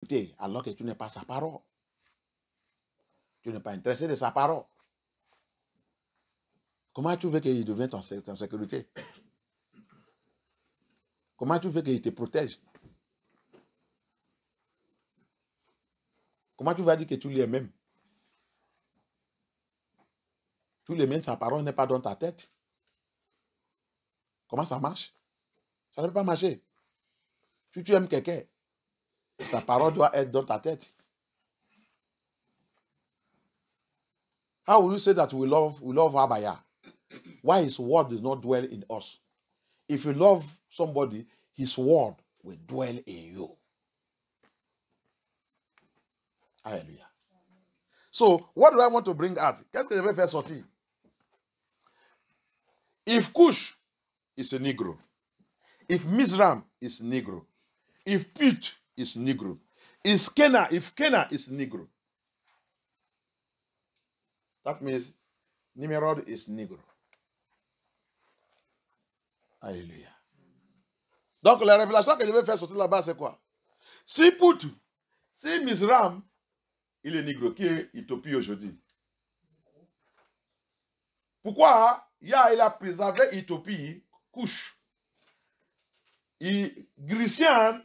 écouter alors que tu n'es pas sa parole. Tu n'es pas intéressé de sa parole. Comment tu veux qu'il devienne ton sécurité? Comment tu veux qu'il te protège? Comment tu vas dire que tu l'aimes même? Tu l'aimes même, sa parole n'est pas dans ta tête. Comment ça marche? Ça ne peut pas marcher. Si tu aimes quelqu'un, sa parole doit être dans ta tête. How will you say that we love Abaya? Why his word does not dwell in us? If you love somebody, his word will dwell in you. Hallelujah. So, what do I want to bring out? Qu'est-ce que je vais faire sortir? If Cush is a Negro, if Mizram is Negro, if Put is Negro, if Kena is Negro, that means Nimrod is Negro. Alléluia. Donc la révélation que je vais faire sortir là-bas, c'est quoi? Si Put, si Mizram, il est Negro, qui est Éthiopie aujourd'hui. Pourquoi il a préservé Éthiopie, Cush? Les Greciens,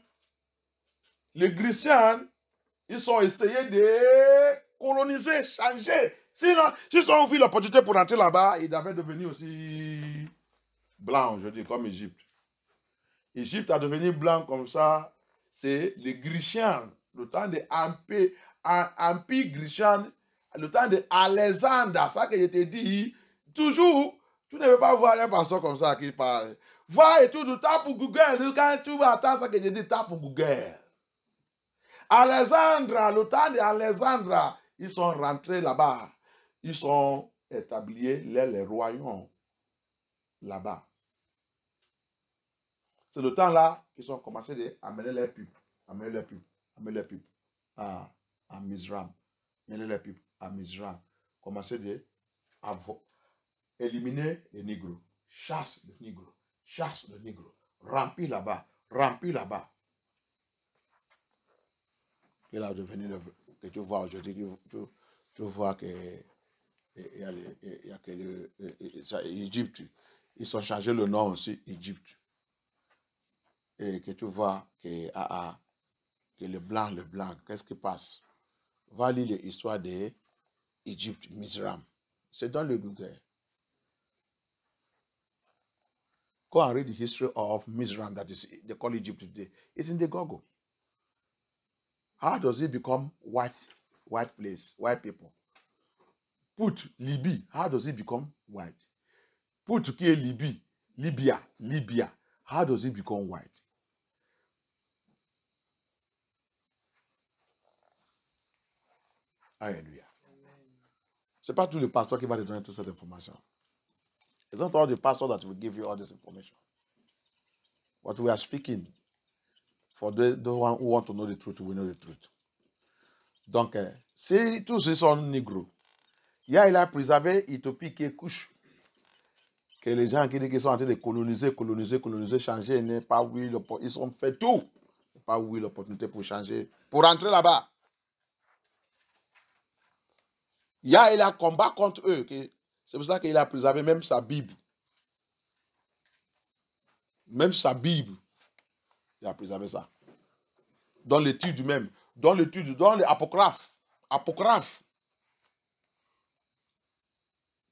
ils ont essayé de coloniser, changer. Sinon, s'ils ont vu l'opportunité pour entrer là-bas, ils devaient devenir aussi blancs aujourd'hui, comme Égypte. Égypte a devenu blanc comme ça, c'est les Greciens, le temps de Empire grecian, le temps de Alexandre, ça que je t'ai dit, toujours, tu ne veux pas voir un pasteur comme ça qui parle. Vois et tout, tape pour Google, quand tu vas attendre ça que je dis, tape pour Google. Alexandre, le temps d'Alexandre, ils sont rentrés là-bas. Ils ont établi les royaumes là-bas. C'est le temps-là qu'ils ont commencé à amener les pubs, à Mizram. Amener les pubs à Mizram. Commencer à éliminer les négros. Chasse les négros. Chasse les négros. Remplis là-bas. Et là, que tu vois aujourd'hui, tu vois que il y a que l'Égypte. Ils ont changé le nom aussi, Égypte. Et que tu vois que le blanc, qu'est-ce qui passe? Va lire l'histoire d'Égypte, Mizram. C'est dans le Google. Go and read the history of Mizram, that is, they call Egypt today. It's in the Google. How does it become white place, white people? Put Libye, how does it become white? Put qui est Libya, how does it become white? Alléluia. Ce n'est pas tout le pasteur qui va te donner toute cette information. It's not all the pastor that will give you all this information. What we are speaking, for the one who want to know the truth, we know the truth. Donc, si tous ceux sont négros, il a préservé Éthiopie qui est couche. Que les gens qui disent qu'ils sont en train de coloniser, changer, n'est pas oui, ils ont fait tout. Pas oui l'opportunité pour changer, pour rentrer là-bas. Il a combat contre eux. C'est pour ça qu'il a préservé même sa Bible. Il a préservé ça. Dans l'étude même. Dans l'apocryphe.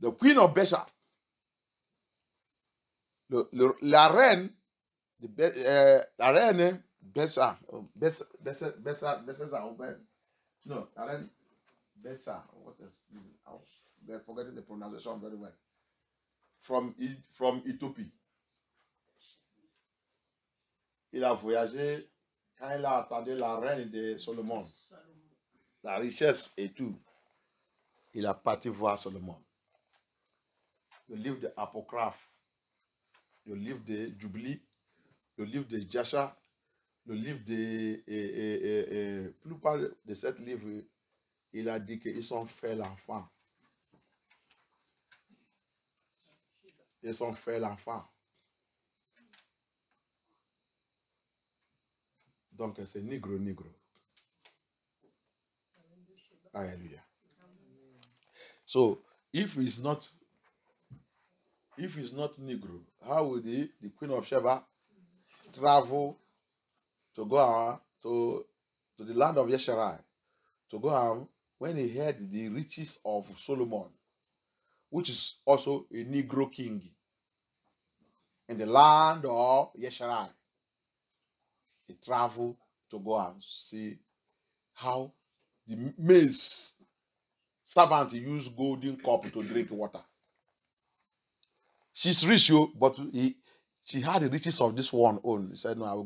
The Queen of Bessa. La reine Bessa. No, la reine Bessa. What is this? They're forgetting the pronunciation very well. From Éthiopie. Il a voyagé quand il a attendu la reine de Salomon. La richesse et tout. Il a parti voir Salomon. Le livre de Apocryphe, le livre de Jubilee, le livre de Jasha, le livre de... plupart de ces livres, il a dit qu'ils ont fait l'enfant. Ils ont fait l'enfant. Donc c'est négro. Hallelujah. So, if it's not Negro, how would the Queen of Sheba travel to go to the land of Yesharai to go out when he heard the riches of Solomon, which is also a Negro king in the land of Yesharai? He traveled to go and see how the maize servant used golden cup to drink water. She's rich, but she had the riches of this one own. He said, no, I'll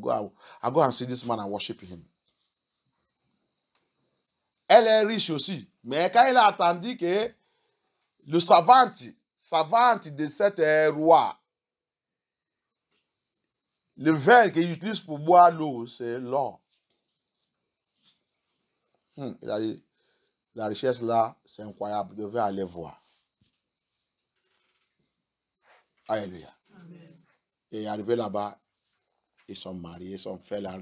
go and see this man and worship him. Elle est riche aussi. Mais quand il a attendu que le savant de cet roi, le verre qu'il utilise pour boire l'eau, c'est l'or. Il a dit, la richesse là, c'est incroyable. Vous devez aller voir. Alléluia. Amen. Et arrivé là-bas, ils sont mariés, ils sont fait la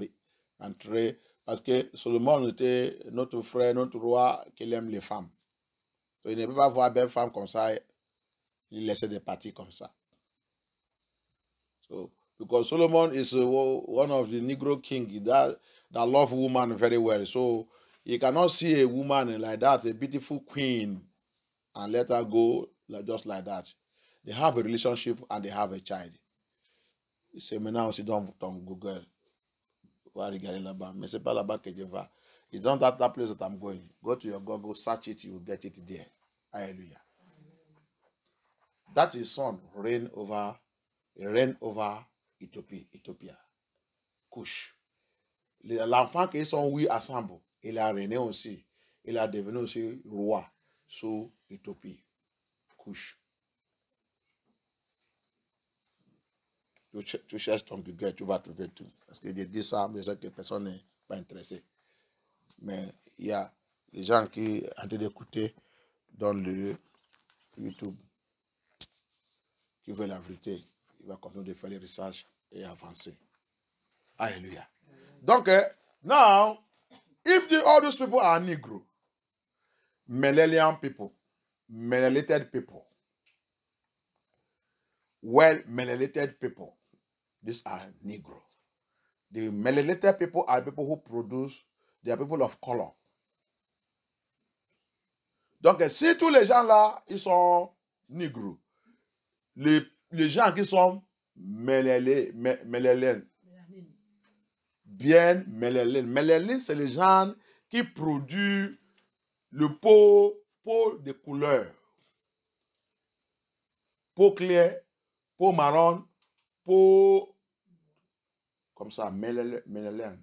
rentrée. Parce que Solomon était notre frère, notre roi, qui aime les femmes. Donc, il ne peut pas voir belle femme comme ça, il laissait des parties comme ça. So, because Solomon is one of the Negro kings that love women very well. So, you cannot see a woman like that, a beautiful queen, and let her go just like that. They have a relationship and they have a child. Il say, maintenant aussi dans Google. Mais c'est pas là-bas que je vais. It's not that place that I'm going. Go to your Google, search it, you will get it there. Hallelujah. That is son reign over Ethiopia. Cush. L'enfant qui sont oui assemble, il a régné aussi. Il a devenu aussi roi sous Éthiopie. Cush. Tu cherches ton Google, tu vas trouver tout. Parce que j'ai dit ça, mais que personne n'est pas intéressé. Mais il y a des gens qui ont été d'écouter dans le YouTube, qui veulent la vérité. Il va continuer de faire les recherches et avancer. Alléluia. Donc, now, if all those people are Negro, Melelian people, melanated people, well melanated people, these are Negro. The melanated people are people who produce, they are people of color. Donc, si tous les gens là, ils sont Negro, les gens qui sont mélanins, bien mélanins. Mélanins, c'est les gens qui produisent le peau de couleur. Peau claire, peau marron, peau comme ça, mélanins.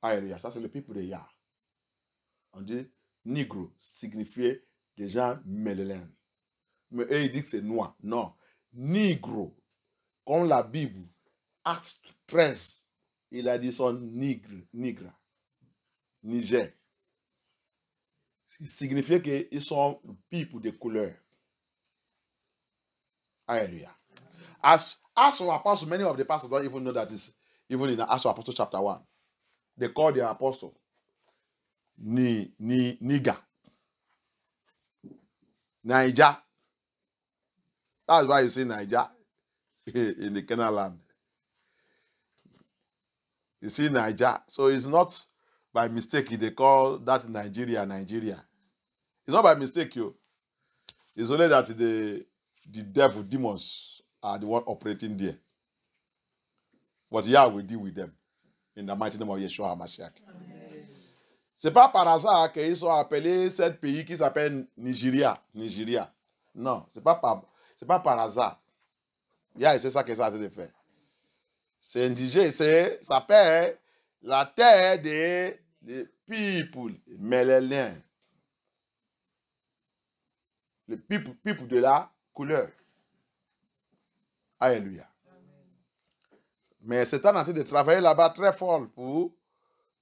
Alléluia, ça c'est le peuple de Yah. On dit Negro signifiait des gens mélanins. Mais eux, ils disent que c'est noir. Non. Negro. Comme la Bible, Acte 13, il a dit son nigre. Niger. Ce qui signifie qu'ils sont people de couleur. Hallelujah. As of Apostles, many of the pastors don't even know that it's even in Acts of Apostles chapter 1. They call their apostle Niger. Niger. That's why you see Niger in the Canaan land. You see Niger. So it's not by mistake they call that Nigeria. It's not by mistake, you. It's only that the devil, demons, are the one operating there. But Yah will deal with them. In the mighty name of Yeshua HaMashiach. C'est pas par hasard qu'ils sont appelés ce pays qui s'appelle Nigeria. Non, c'est pas par hasard. Yeah, c'est ça que ça a été fait. C'est indigé, ça s'appelle la terre des people, mélanins. Le people de la couleur. Alléluia. Mais c'est en train de travailler là-bas très fort pour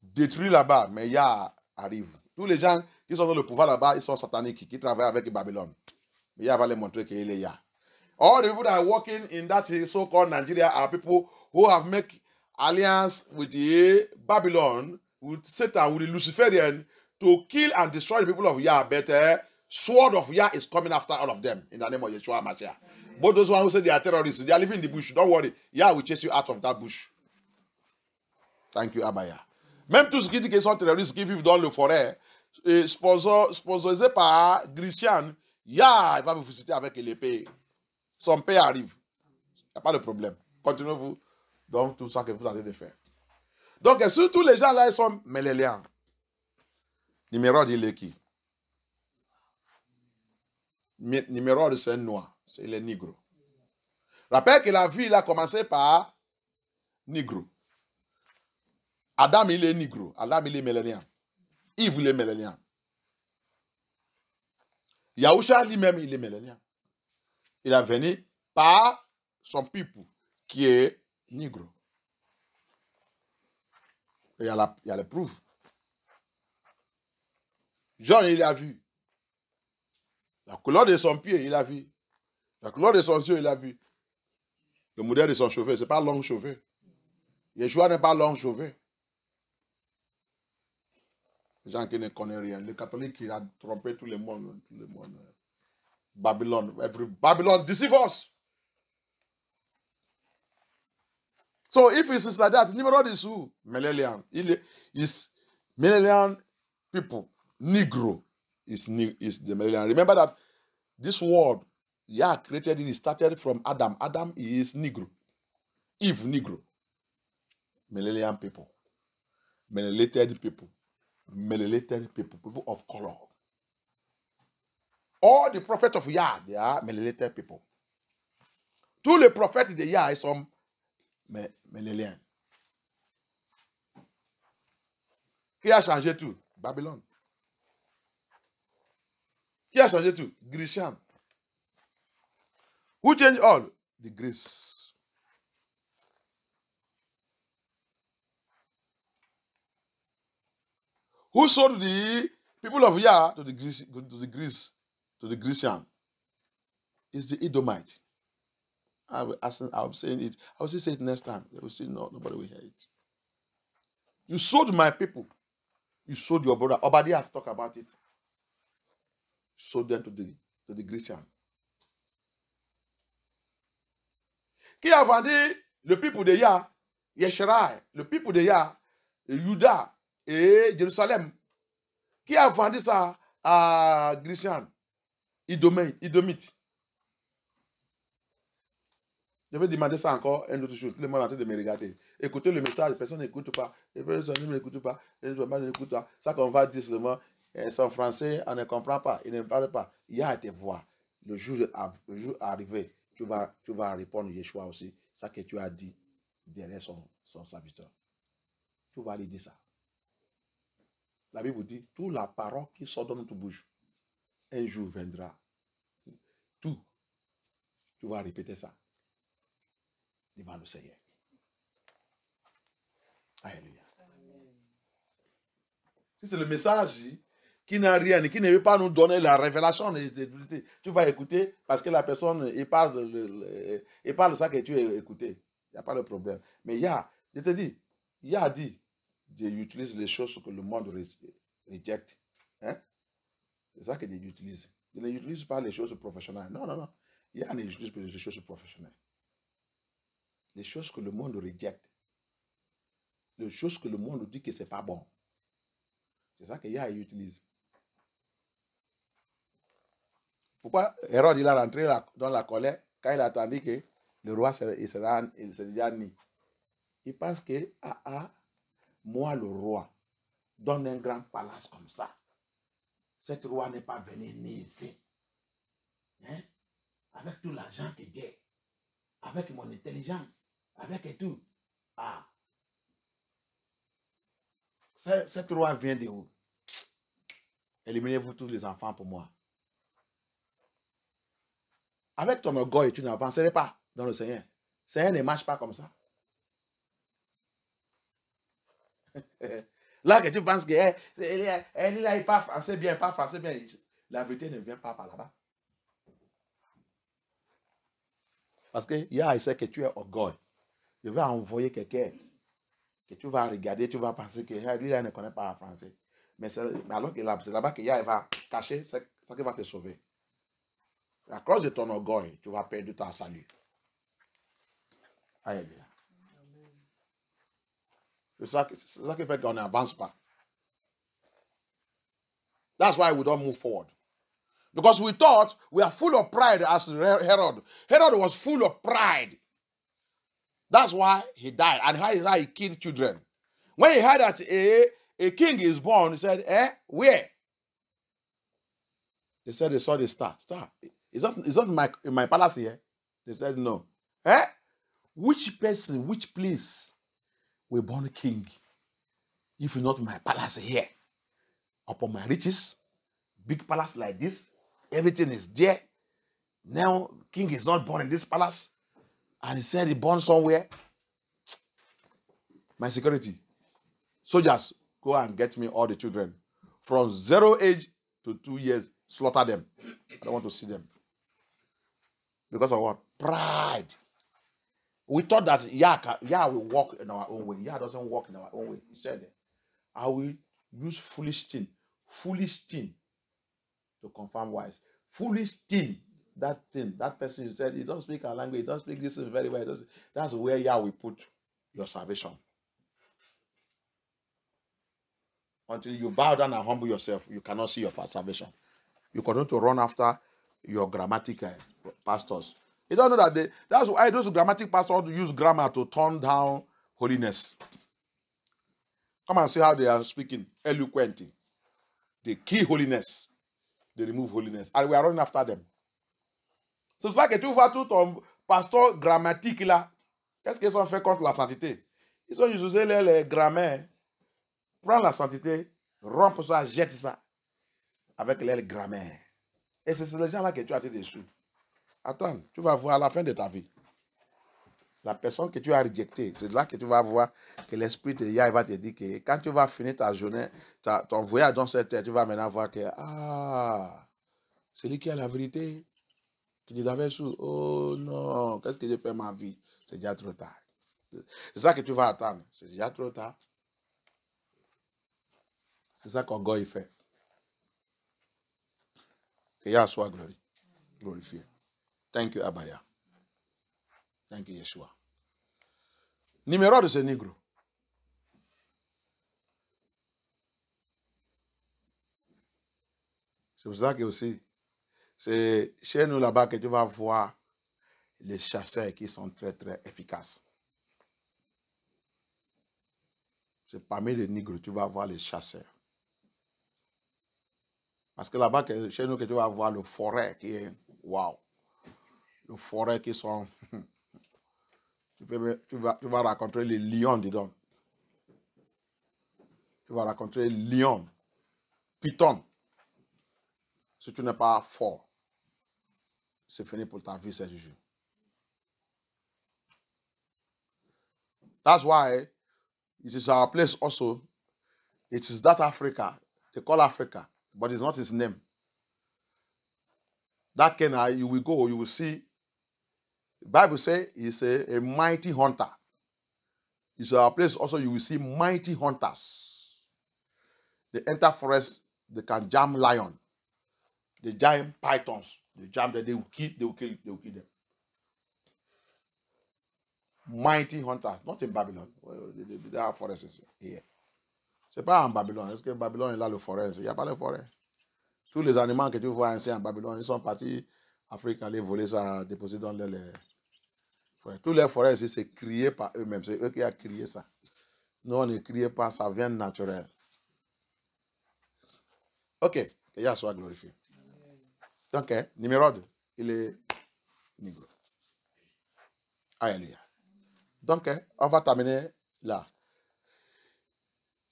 détruire là-bas. Mais Yah arrive. Tous les gens qui sont dans le pouvoir là-bas, ils sont sataniques, qui travaillent avec Babylone. Mais Yah va les montrer qu'il est Yah. All the people that are working in that so-called Nigeria are people who have made alliance with the Babylon with Satan, with the Luciferian, to kill and destroy the people of Yah. But sword of Yah is coming after all of them in the name of Yeshua Mashiach. But those ones who say they are terrorists, they are living in the bush. Don't worry. Yah will chase you out of that bush. Thank you, Abaya. Même tout ce qui dit qu'ils sont terroristes, qui vivent dans le forêt, sponsorisé par Grecian, Yah, il va vous visiter avec l'épée. Son père arrive. Il n'y a pas de problème. Continuez-vous. Donc, tout ça que vous avez de faire. Donc, surtout les gens là, ils sont méléliens. Numéro il est qui? Numéro c'est un noir. C'est les négros. Rappelle que la vie, il a commencé par négro. Adam, il est négro. Adam, il est mélélien. Yves, il est mélélien. Yahusha lui-même, il est mélélien. Il est venu par son peuple, qui est négro. Et il y a les preuves. Jean, il a vu. La couleur de son pied, il a vu. La couleur de son yeux, il a vu. Le modèle de son cheveu, ce n'est pas long cheveu. Yeshua n'est pas long cheveu. Les gens qui ne connaissent rien. Le catholique qui a trompé tout le monde. Babylone. Babylon deceive us. So if it is like that, Nimrod is who? Melelian. Is Melelian people. Negro is the Melelian. Remember that this word, Yah created it started from Adam. Adam is Negro. Eve, Negro. Melelian people. Melelated people. Melelated people. People of color. All the prophets of Yah, they are melelated people. Tous les prophètes de Yah, ils sont Méléliens. Qui a changé tout? Babylone. Qui a changé tout? Grecian. Who changed all? The Greece. Who sold the people of Yah to the Grecian? It's the Edomite. I'm saying it. I will say it next time. They will say, no, nobody will hear it. You sold my people. You sold your brother. Obadiah has talked about it. You sold them to the Grecian. Qui a vendu le peuple de Yah, Yeshrai, le peuple de Yah, Juda et Jérusalem? Qui a vendu ça à Grecian? Idomite. Je vais demander ça encore, une autre chose. Tout le monde est en train de me regarder. Écoutez le message, personne n'écoute pas. Les personnes n'écoutent pas. Les gens n'écoutent pas. Ça qu'on va dire seulement, son français, on ne comprend pas. Il ne parle pas. Il y a tes voix. Le jour arrivé, tu vas répondre Yeshua aussi. Ça que tu as dit derrière son serviteur. Tu vas lui dire ça. La Bible dit, toute la parole qui sort de notre bouche, un jour viendra. Tout. Tu vas répéter ça devant le Seigneur. Alléluia. Si c'est le message qui n'a rien, qui ne veut pas nous donner la révélation, tu vas écouter parce que la personne, il parle de ça que tu as écouté. Il n'y a pas de problème. Mais je te dis, il a dit, Dieu utilise les choses que le monde rejette. Hein? C'est ça que Dieu utilise. Il n'utilise pas les choses professionnelles. Non. Il n'utilise pas les choses professionnelles. Les choses que le monde rejette. Les choses que le monde dit que ce n'est pas bon. C'est ça que Yah utilise. Pourquoi Hérode il a rentré dans la colère quand il a attendu que le roi il se déjà né? Il pense que, moi le roi, donne un grand palace comme ça. Cet roi n'est pas venu né ici. Hein? Avec tout l'argent que j'ai, avec mon intelligence, avec tout. Cet roi vient de où? Éliminez-vous tous les enfants pour moi. Avec ton orgueil, tu n'avancerais pas dans le Seigneur. Le Seigneur ne marche pas comme ça. Là que tu penses que il parle français bien, pas français bien. La vérité ne vient pas par là-bas. Parce que il sait que tu es orgueil. Je vais envoyer quelqu'un que tu vas regarder, tu vas penser que lui, il ne connaît pas le français. Mais alors que c'est là-bas qu'il va cacher ce qui va te sauver. À cause de ton orgueil, tu vas perdre ton salut. Alléluia. C'est ça qui fait qu'on n'avance pas. That's why we don't move forward. Because we thought we are full of pride as Herod. Herod was full of pride. That's why he died. And how he killed children. When he heard that a king is born, he said, where? They said they saw the star. Star. Is that in my palace here? They said, no. Which person, which place will born king? If not my palace here. Upon my riches, big palace like this, everything is there. Now, king is not born in this palace. And he said he born somewhere. My security. Soldiers, go and get me all the children. From 0 age to 2 years, slaughter them. I don't want to see them. Because of what? Pride. We thought that Yah will walk in our own way. Yah doesn't walk in our own way. He said, I will use foolish thing to confirm wise. Foolish thing, that person you said, he doesn't speak our language, he doesn't speak this very well. That's where Yah will put your salvation. Until you bow down and humble yourself, you cannot see your salvation. You continue to run after your grammatic pastors. You don't know that that's why those grammatic pastors use grammar to turn down holiness. Come and see how they are speaking eloquently. They kill holiness. They remove holiness. And we are running after them. C'est ça que tu vois tout ton pasteur grammatique là. Qu'est-ce qu'ils ont fait contre la sainteté? Ils ont utilisé les grammaires. Prends la sainteté, rompe ça, jette ça. Avec les grammaires. Et c'est ces gens-là que tu as été déçu. Attends, tu vas voir à la fin de ta vie. La personne que tu as rejetée, c'est là que tu vas voir que l'esprit de Yah va te dire que quand tu vas finir ta journée, ton voyage dans cette terre, tu vas maintenant voir que c'est lui qui a la vérité. Qui dit d'avec sous, oh non, qu'est-ce que j'ai fait ma vie? C'est déjà trop tard. C'est ça que tu vas attendre. C'est déjà trop tard. C'est ça qu'Orgueil fait. Que Yah soit glorifié. Thank you, Abaya. Thank you, Yeshua. Numéro de ce négro. C'est pour ça que aussi, c'est chez nous là-bas que tu vas voir les chasseurs qui sont très, très efficaces. C'est parmi les négros, tu vas voir les chasseurs. Parce que là-bas, chez nous, que tu vas voir le forêt qui est, waouh. Le forêt qui sont... Tu vas rencontrer les lions dedans. Tu vas rencontrer les lions, python. Si tu n'es pas fort, c'est fini pour ta vie, c'est jugé. That's why it is our place also. It is that Africa. They call Africa, but it's not his name. That Kenya, you will go, you will see. The Bible says he's a mighty hunter. It's our place also, you will see mighty hunters. They enter forest, they can jam lion. They jam pythons. They jam them, they will kill them. Mighty hunters, not in Babylon. They have forests here. C'est pas en Babylone. Est-ce que Babylone est là le forêt? Il n'y a pas de forêt. Tous les animaux que tu vois ici en Babylone, ils sont partis en Afrique aller voler ça, déposer dans les forêts. Tous les forêts ici, c'est crié par eux-mêmes. C'est eux qui ont crié ça. Nous, on ne crie pas, ça vient naturel. Ok, que Yah soit glorifié. Donc, numéro 2, il est négro. Alléluia. Donc, on va terminer là.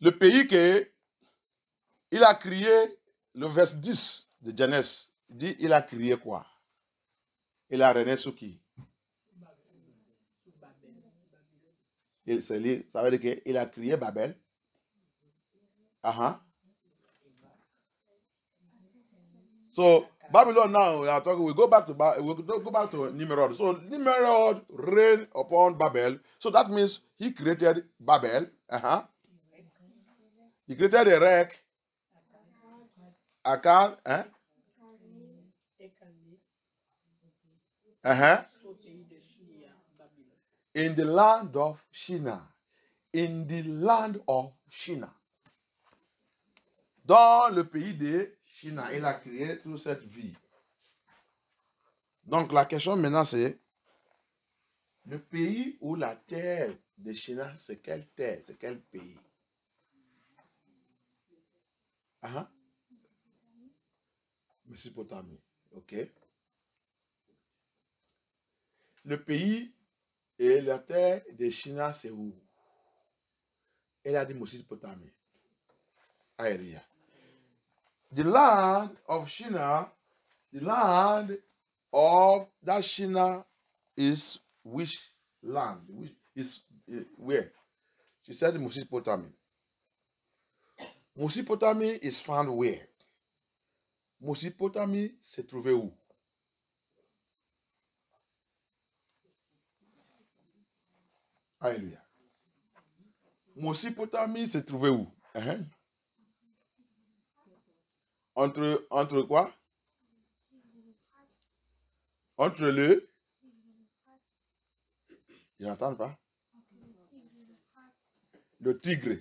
Le pays qu'il a crié, le verset 10 de Genèse, dit il a crié quoi? Il a régné sur qui? Ça veut dire qu'il a crié Babel. So, Babylon now, we are talking, we go back to Nimrod. So, Nimrod reigned upon Babel. So, that means he created Babel. Il créait des règles. Akkad, hein? In the land of Shinar. In the land of Shinar. Dans le pays de Shinar, il a créé toute cette vie. Donc la question maintenant c'est, le pays ou la terre de Shinar, c'est quelle terre, c'est quel pays? Mésopotamie, ok. Le pays et la terre de Shinar, c'est où? Elle a dit Mésopotamie. Alléluia. The land of Shinar, the land of that Shinar is which land? Which is where? She said Mésopotamie. Mésopotamie is found where? Mésopotamie se trouvait où? Alléluia. Mésopotamie se trouvait où? Entre quoi? Entre le... Je n'entends pas. Le Tigre.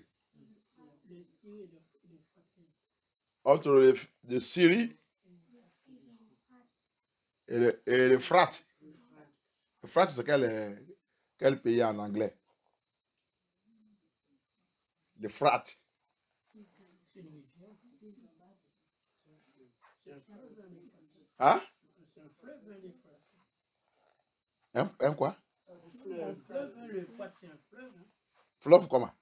Entre le Syrie et le Frat. Le Frat, c'est quel pays en anglais? Le Frat. Hein? Un quoi? Fleuve comment?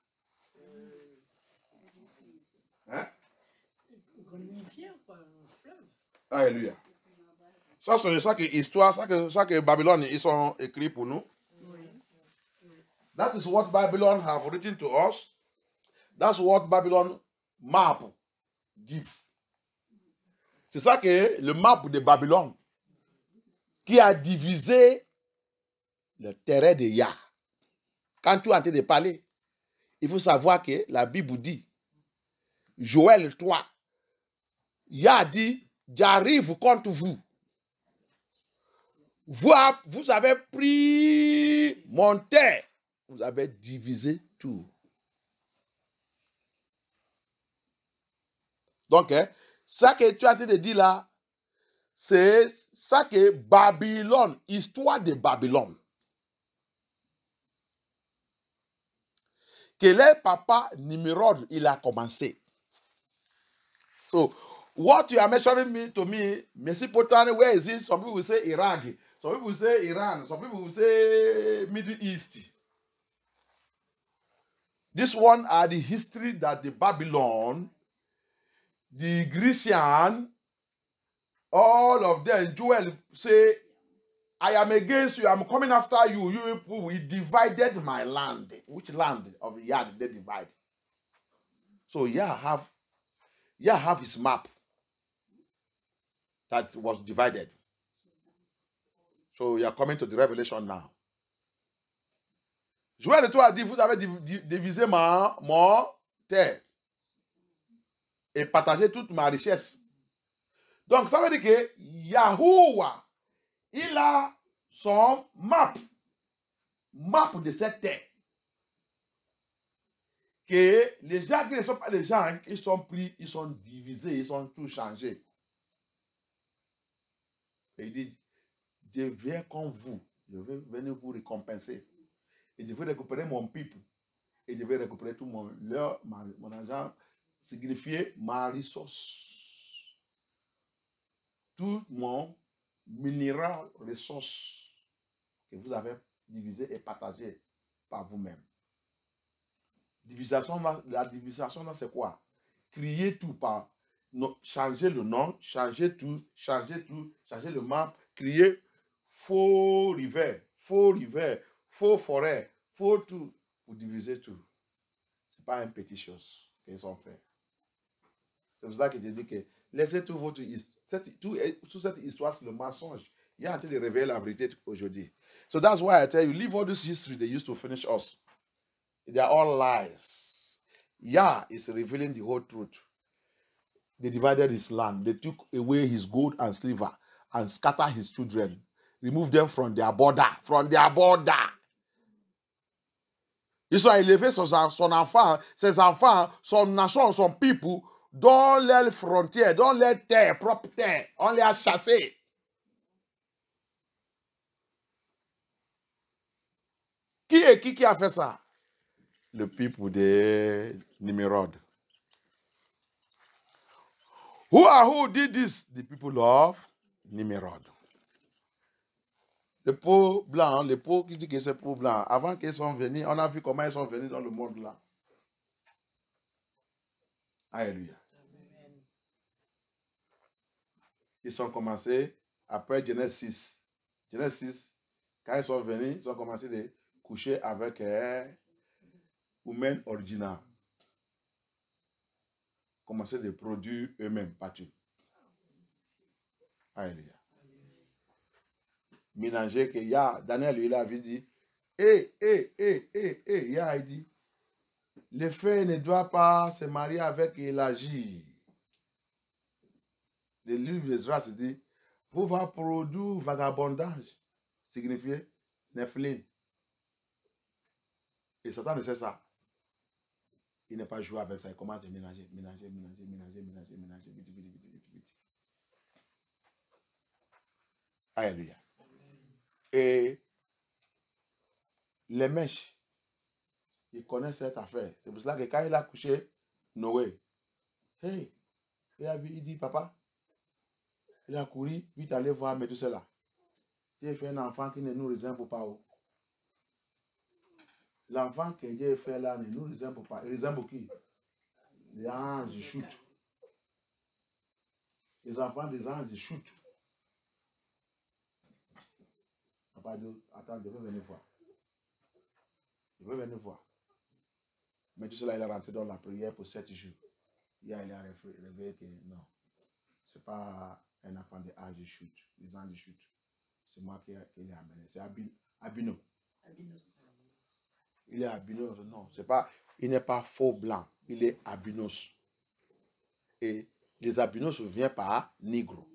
Hein? Alléluia. Ça, c'est ça que histoire, ça que Babylone, ils sont écrits pour nous. That is what Babylon have written to us. That's what Babylon map give. C'est ça que le map de Babylone qui a divisé le terrain de Yah. Quand tu es en train de parler, il faut savoir que la Bible dit, Joël 3, Yah dit, j'arrive contre vous. Vous avez pris mon terre, vous avez divisé tout. Donc, ça que tu as dit de dire là, c'est ça que Babylone, histoire de Babylone. Que les papas Nimrod, il a commencé. So, what you are mentioning to me, Mesopotamia, where is it? Some people will say Iraq. Some people will say Iran. Some people will say Middle East. This one are the history that the Babylon, the Grecian, all of them, Joel say, I am against you, I'm coming after you. You people, we divided my land. Which land of Yah did they divide? So Yah have his map that was divided. So you are coming to the revelation now. Joël 3 a dit, vous avez divisé mon terre et partagé toute ma richesse. Donc ça veut dire que Yahuwah, il a son map de cette terre. Que les gens qui ne sont pas les gens, ils sont pris, ils sont divisés, ils sont tous changés. Et il dit, je viens comme vous, je vais venir vous récompenser. Et je vais récupérer mon peuple. Et je vais récupérer tout mon argent, signifier ma ressource. Tout mon minéral ressource que vous avez divisé et partagé par vous-même. La division, là, c'est quoi? Crier tout par changer le nom, changer tout, changer le map, crier faux rivière, faux forêt, faux tout, pour diviser tout. Ce n'est pas une petite chose qu'ils ont fait. C'est pour ça que je dis que laissez tout votre toute cette histoire, c'est le mensonge. Il y a en train de révéler la vérité aujourd'hui. So that's why I tell you, leave all this history they used to finish us. They are all lies. Yah is revealing the whole truth. They divided his land. They took away his gold and silver and scattered his children. Removed them from their border. From their border. Ils ont élevé son enfant, ses enfants, son nation, son people, dans leurs frontières, dans leurs terres, propres terres. On les a chassés. Qui a fait ça? Le people de Nimrod. Who did this? The people of Nimrod. Les peaux blancs, les peaux qui disent que c'est peaux blancs, avant qu'ils sont venus, on a vu comment ils sont venus dans le monde là. Alléluia. Ils ont commencé après Genèse 6. Genèse 6, quand ils sont venus, ils ont commencé de coucher avec humain original. Commencer de produire eux-mêmes partout. Alléluia. Mélanger que Yah, Daniel lui avait dit, Yah a dit, le frère ne doit pas se marier avec Elagi. Le livre d'Ezra se dit, vous va produire vagabondage, signifié Nephilim. Et Satan ne sait ça. Il n'est pas joué avec ça. Il commence à mélanger, vite. Alléluia. Et les mèches, ils connaissent cette affaire. C'est pour cela que quand il a couché Noé, il dit, papa, il a couru, vite aller voir Méthusela. J'ai fait un enfant qui ne nous ressemble pas. L'enfant que j'ai fait là ne nous ressemble pas. Il ressemble qui? Les anges, ils chutent. Les enfants des anges, ils chutent. Papa dit, attends, je vais venir voir. Mais tout cela, il est rentré dans la prière pour 7 jours. Hier, il a réveillé que non, ce n'est pas un enfant des anges, ils chutent. Les anges, ils chutent. C'est moi qui l'ai amené. C'est Abino. Il est albinos, non, c'est pas, il n'est pas faux blanc, il est albinos. Et les albinos viennent par négro.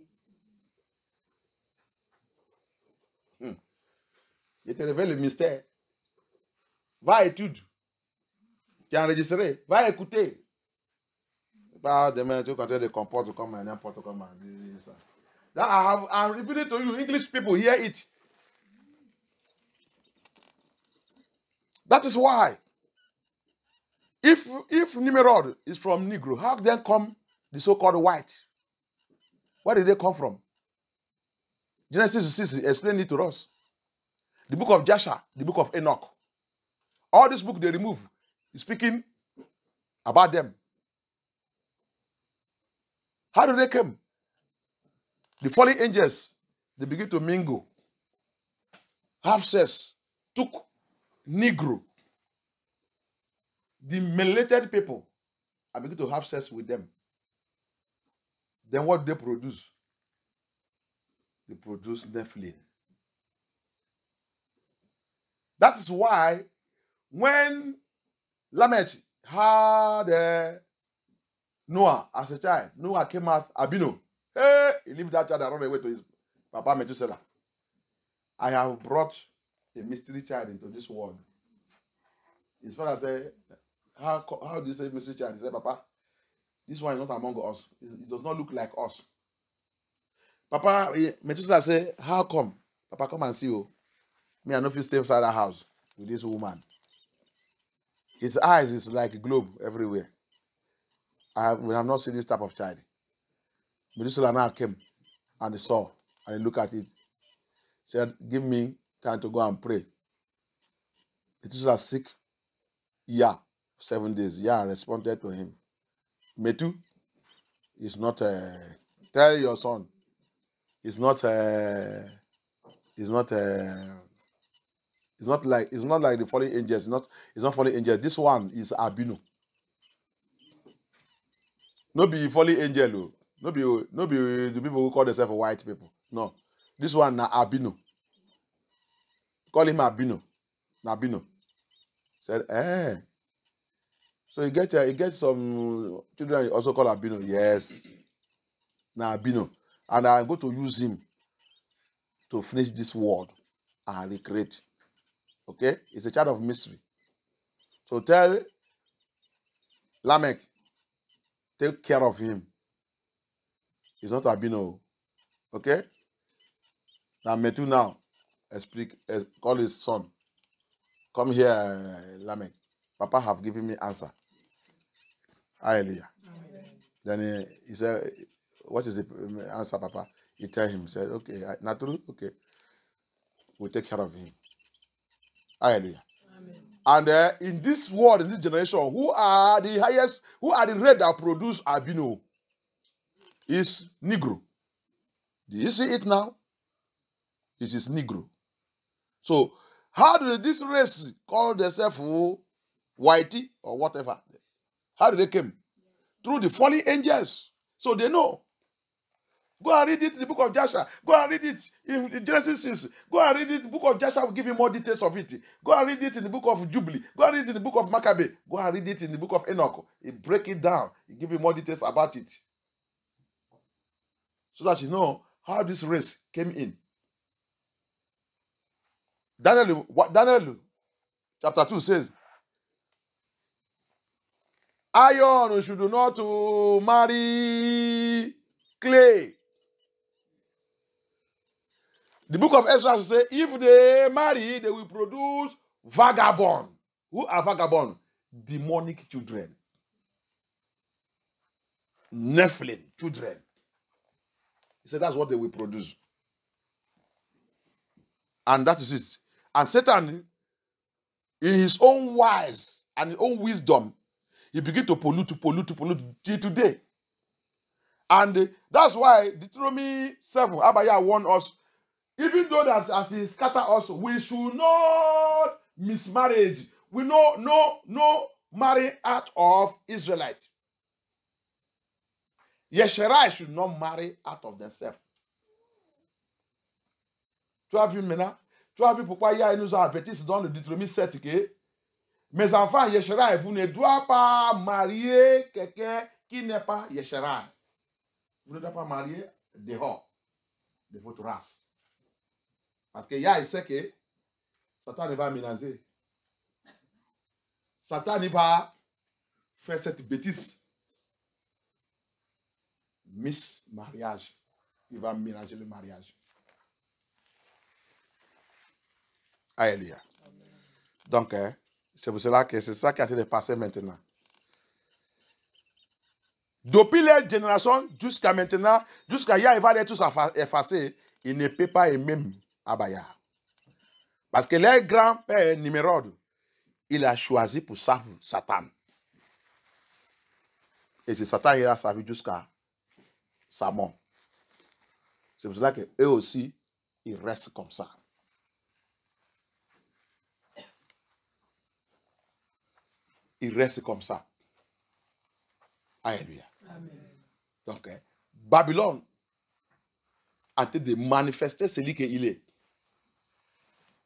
Je te révèle le mystère. Va étude. Tu es enregistré. Va écouter. Pas demain, tu continues de comporter comme n'importe comment. I'm repeating to you, English people hear it. That is why, if Nimrod is from Negro, how then come the so-called white? Where did they come from? Genesis 6 explain it to us. The book of Jasher, the book of Enoch. All this book they remove is speaking about them. How did they come? The fallen angels, they begin to mingle, have sex, took Negro, the melanated people, I begin to have sex with them. Then what do they produce? They produce Nephilim. That is why when Lamech had Noah as a child, Noah came out Abino. Hey, he left that child and ran away to his papa Methuselah. I have brought a mystery child into this world. His father said, how do you say mystery child? He said, Papa, this one is not among us. It does not look like us. Papa, Methuselah said, how come? Papa, come and see you. Me, I know if you stay inside that house with this woman. His eyes is like a globe everywhere. We have not seen this type of child. Methuselah now came and he saw and he looked at it. Said, give me time to go and pray. Methuselah sick. Yeah, 7 days. Yeah, responded to him. Metu is not tell your son. It's not like the fallen angels. It's not fallen angels. This one is Abino. No be fallen angel. No be the people who call themselves white people. No. This one na Abino. Call him Abino. Nabino. Said, eh. So you get some children you also call albino. Yes. Now albino. And I'm going to use him to finish this world and recreate. Okay? It's a child of mystery. So tell Lamech, take care of him. He's not albino. Okay? Now Metu now, call his son. Come here, Lamech. Papa have given me answer. Hallelujah. Then he said, what is the answer, Papa? He tell him, said, okay, not true? Okay. We'll take care of him. Hallelujah. Amen. And in this world, in this generation, who are the highest, who are the red that produce albino? Is Negro. Do you see it now? It is Negro. So, how do this race call themselves whitey or whatever? How did they come? Through the fallen angels. So they know. Go and read it in the book of Joshua. Go and read it in Genesis 6. Go and read it in the book of Joshua. Will give you more details of it. Go and read it in the book of Jubilee. Go and read it in the book of Maccabee. Go and read it in the book of Enoch. He break it down. He give you more details about it. So that you know how this race came in. Daniel chapter 2 says, iron should not marry clay. The book of Ezra says, if they marry, they will produce vagabond. Who are vagabond? Demonic children. Nephilim children. He said that's what they will produce. And that is it. And Satan, in his own wise and his own wisdom, he began to pollute till today. And that's why Deuteronomy 7, Abaya warned us, even though that as he scatter us, we should not mismarriage. We no marry out of Israelites. Yesherai should not marry out of themselves. Tu as vu maintenant? Tu as vu pourquoi il nous a avertis dans le Deutéronome 7 que mes enfants, Yesherai, vous ne doivent pas marier quelqu'un qui n'est pas Yesherai. Vous ne devez pas marier dehors de votre race. Parce que il sait que Satan ne va mélanger. Satan ne va faire cette bêtise. Miss mariage. Il va mélanger le mariage. Alléluia. Donc, c'est pour cela que c'est ça qui a été passé maintenant. Depuis les générations jusqu'à maintenant, jusqu'à hier, il va les tous effacer. Il ne peut pas aimer Abaya. Parce que leur grand-père Nimrod, il a choisi pour servir Satan. Et c'est Satan qui a servi jusqu'à sa mort. C'est pour cela qu'eux aussi, ils restent comme ça. Ils restent comme ça. Alléluia. Donc, Babylone a été de manifester celui qu'il est.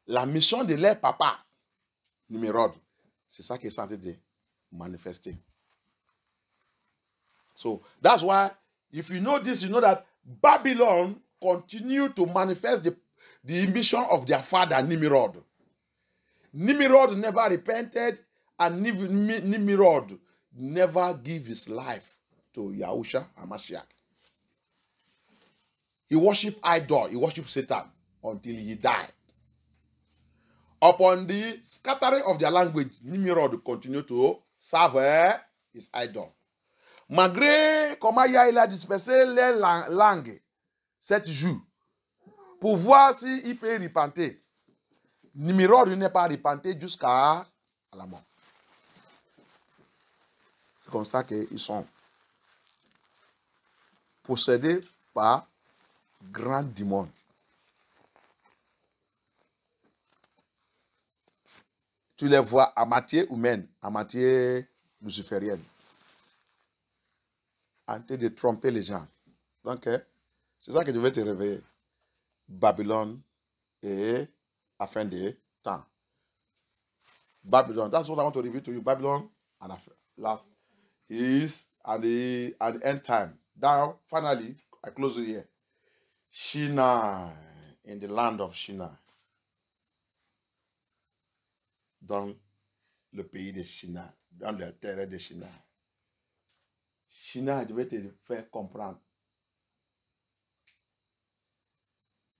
La mission de leur papa, Nimrod, c'est ça qui est en train de manifester. So, that's why, if you know this, you know that Babylon continue to manifest the mission of their father, Nimrod. Nimrod never repented, and Nimrod never gave his life to Yahusha HaMashiach. He worshipped idol, he worshipped Satan until he died. Upon the scattering of their language, Nimrod continued to serve his idol. Malgré comment il a dispersé les langues 7 jours pour voir s'il peut repenter, Nimrod n'est pas repenté jusqu'à la mort. C'est comme ça qu'ils sont possédés par grand démon. Tu les vois à moitié humaine, à moitié luciférienne, en train de tromper les gens. Donc, c'est ça que je vais te réveiller. Babylone et à fin des temps. Babylon. That's what I want to reveal to you. Babylon and last is at the end time. Now, finally, I close it here. Shinar, in the land of Shinar. Dans le pays de Shinar, dans le terrain de Shinar. Shinar, je vais te faire comprendre.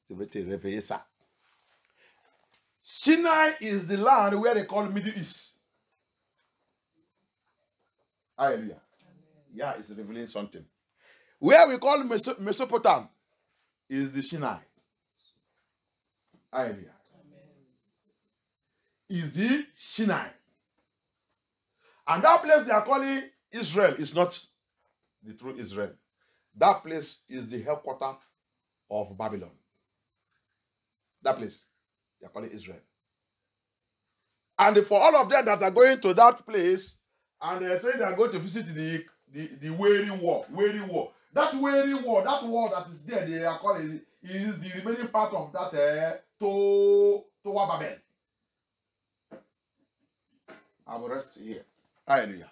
Je vais te réveiller ça. Shinar is the land where they call Middle East. Hallelujah. Yeah, it's revealing something. Where we call Mesopotamia is the Shinar. Hallelujah. Is the Shinar. And that place they are calling Israel is not the true Israel. That place is the headquarters of Babylon. That place, they are calling Israel. And for all of them that are going to that place, and they say they are going to visit the Wailing Wall. Wailing Wall. That Wailing Wall, that wall that is there, they are calling is the remaining part of that Tower Babel. I will rest here. Alléluia.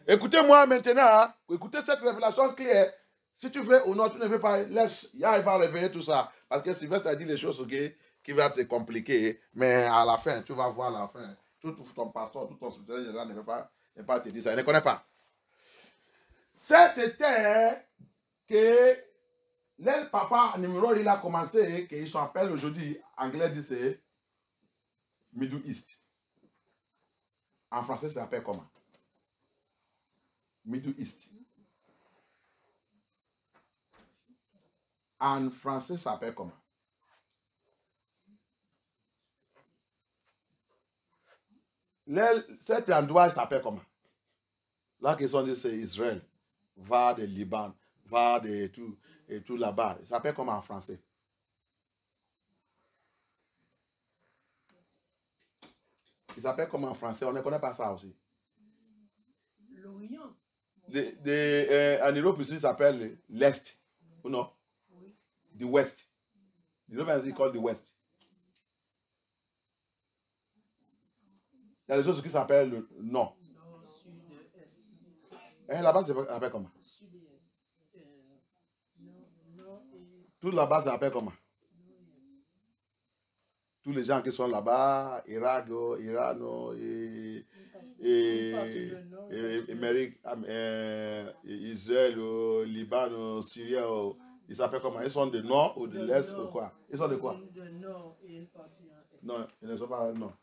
Écoutez-moi maintenant, écoutez cette révélation claire. Si tu veux ou non, tu ne veux pas, laisse, il va réveiller tout ça. Parce que Sylvestre a dit les choses qui vont te compliquer, mais à la fin, tu vas voir à la fin. Tout ton pasteur, tout ton secrétaire général ne veut pas te dire ça. Il ne connaît pas. Cette terre que le papa numéro il a commencé, qu'ils s'appellent aujourd'hui, anglais dit c'est Middle East. En français, ça s'appelle comment? Middle East. En français, ça s'appelle comment? Cet endroit s'appelle comment? Là, qu'ils sont dit, c'est Israël. Va de Liban, va de tout là-bas. Ça s'appelle comment en français? Il s'appelle comment en français? On ne connaît pas ça aussi. L'Orient. En Europe, ici, ça s'appelle l'Est. Ou non? Oui. The West. The Europeans is called the West. Il y a des choses qui s'appellent le Nord. Nord, sud, est. Là-bas, ça s'appelle comment? Sud et est. Nord et. Tout là-bas, ça s'appelle comment? Tous les gens qui sont là-bas, Irak, Iran, Amérique, Israël, Liban, Syrie, ils s'appellent comment? Ils sont de nord ou de l'est ou quoi? Ils sont de quoi? De nord et une partie en est. Non, ils ne sont pas non.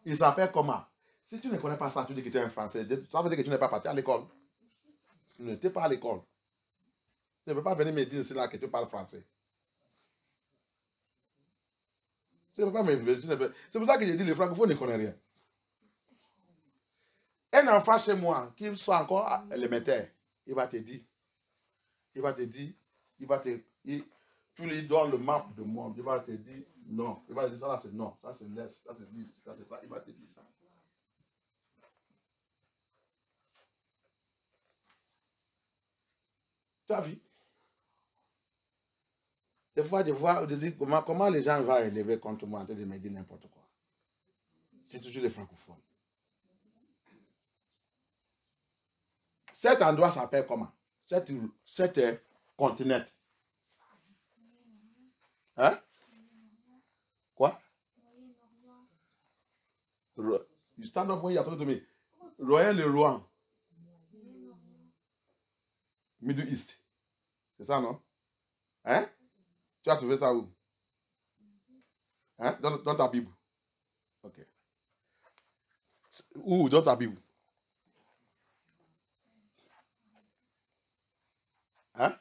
Ils s'appellent comment? Si tu ne connais pas ça, tu dis que tu es un Français. Ça veut dire que tu n'es pas parti à l'école. Tu n'étais pas à l'école. Tu ne peux pas venir me dire ici là que tu parles français. Tu ne peux pas me dire. C'est pour ça que j'ai dit les francophones ne connaissent rien. Un enfant chez moi, qui soit encore élémentaire, il va te dire, tu lui donnes le map de monde, il va te dire non. Il va te dire ça là c'est non, ça c'est l'est, ça c'est l'est, ça c'est ça, il va te dire ça. Tu as vu? Des fois, je vois, je dis comment les gens vont élever contre moi en train de me dire n'importe quoi. C'est toujours les francophones. Cet endroit s'appelle comment? Cet continent. Hein? Quoi? You stand up when you are talking to me. Royal le Rouen. Middle East. C'est ça, non? Hein? Tu as trouvé ça où? Hein? Dans ta Bible. Ok. Où dans ta Bible? Hein?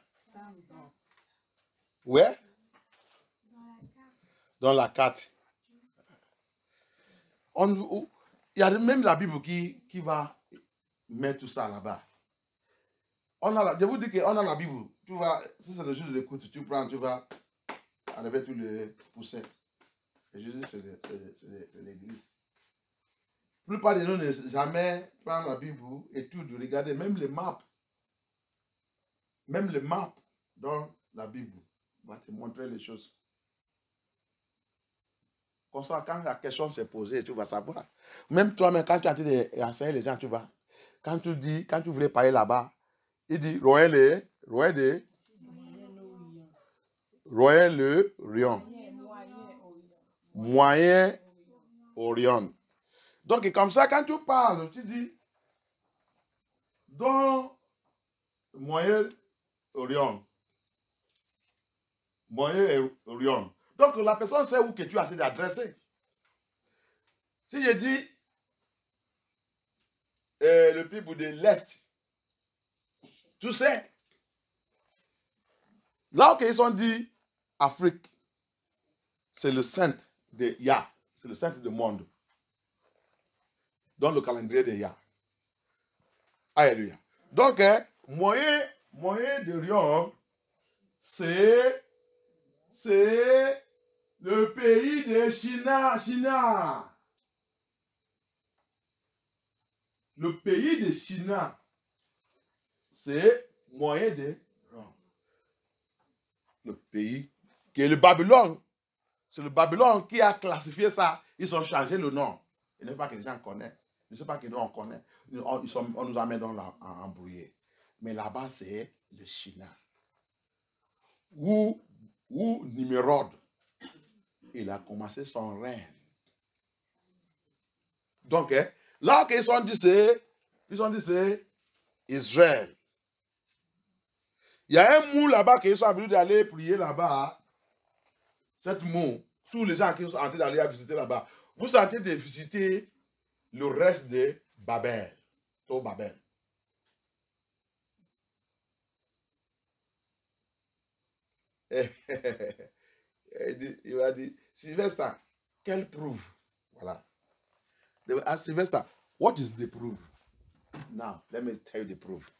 Ouais? Dans la carte. Il y a même la Bible qui va mettre tout ça là-bas. Je vous dis qu'on a la Bible. Tu vas, si c'est le jour de l'écoute, tu prends, tu vas enlever tous les poussins. Et Jésus, c'est l'église. La plupart de nous ne jamais prendre la Bible et tout, de regarder même les maps. Même les maps dans la Bible va te montrer les choses. Comme ça, quand la question s'est posée, tu vas savoir. Même toi-même, quand tu as entendu enseigner les gens, tu vas. Quand tu voulais parler là-bas, il dit Royal le Rion. Moyen Orion. Donc, comme ça, quand tu parles, tu dis dans Moyen Orion. Moyen Orion. Donc, la personne sait où que tu as été adressé. Si je dis le people de l'Est, tu sais. Là où ils sont dit Afrique, c'est le centre de Yah. C'est le centre du monde. Dans le calendrier de Yah. Alléluia. Donc, moyen de Rion, c'est le pays de China. Le pays de China, c'est moyen de Rion. Le pays qui est le Babylone. C'est le Babylone qui a classifié ça. Ils ont changé le nom. Il n'est pas que les gens connaissent. Je ne sais pas que nous on connaît. On nous amène dans l'embrouillé. Mais là-bas, c'est le China. Où Nimrod, il a commencé son règne. Donc, là qu'ils ont dit, c'est Israël. Il y a un mot là-bas qu'ils sont habitués d'aller prier là-bas. Cette mot, tous les gens qui sont en train d'aller visiter là-bas, vous sentez de visiter le reste de Babel. Tout Babel. Il va dire, Sylvester, quelle proof? Voilà. They will ask Sylvester, what is the proof? Now, let me tell you the proof.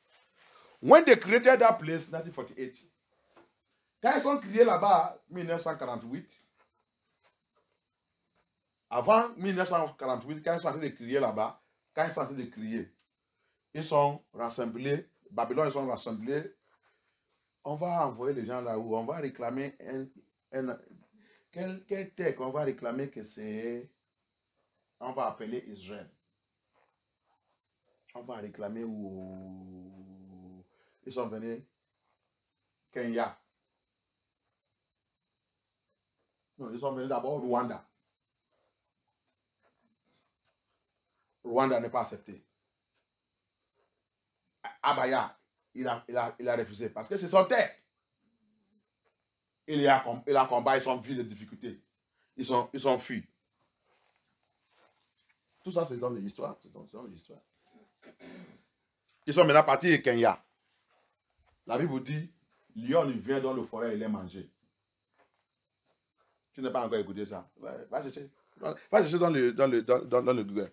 When they created that place, 1948, quand ils sont créés là-bas, 1948, avant 1948, quand ils sont en train de crier là-bas, ils sont rassemblés, Babylone, ils sont rassemblés. On va envoyer les gens là-haut, on va réclamer quel texte on va réclamer que c'est, on va appeler Israël. On va réclamer où ils sont venus, Kenya. Non, ils sont venus d'abord Rwanda. Rwanda n'est pas accepté. Abaya, il a refusé parce que c'est son terre. Il a combat, ils sont vus de difficultés. Ils sont fuis. Tout ça, c'est dans l'histoire. Ils sont maintenant partis de Kenya. La Bible dit, lion, il vient dans le forêt et il est mangé. Tu n'as pas encore écouté ça. Va chercher. Va chercher dans le Google.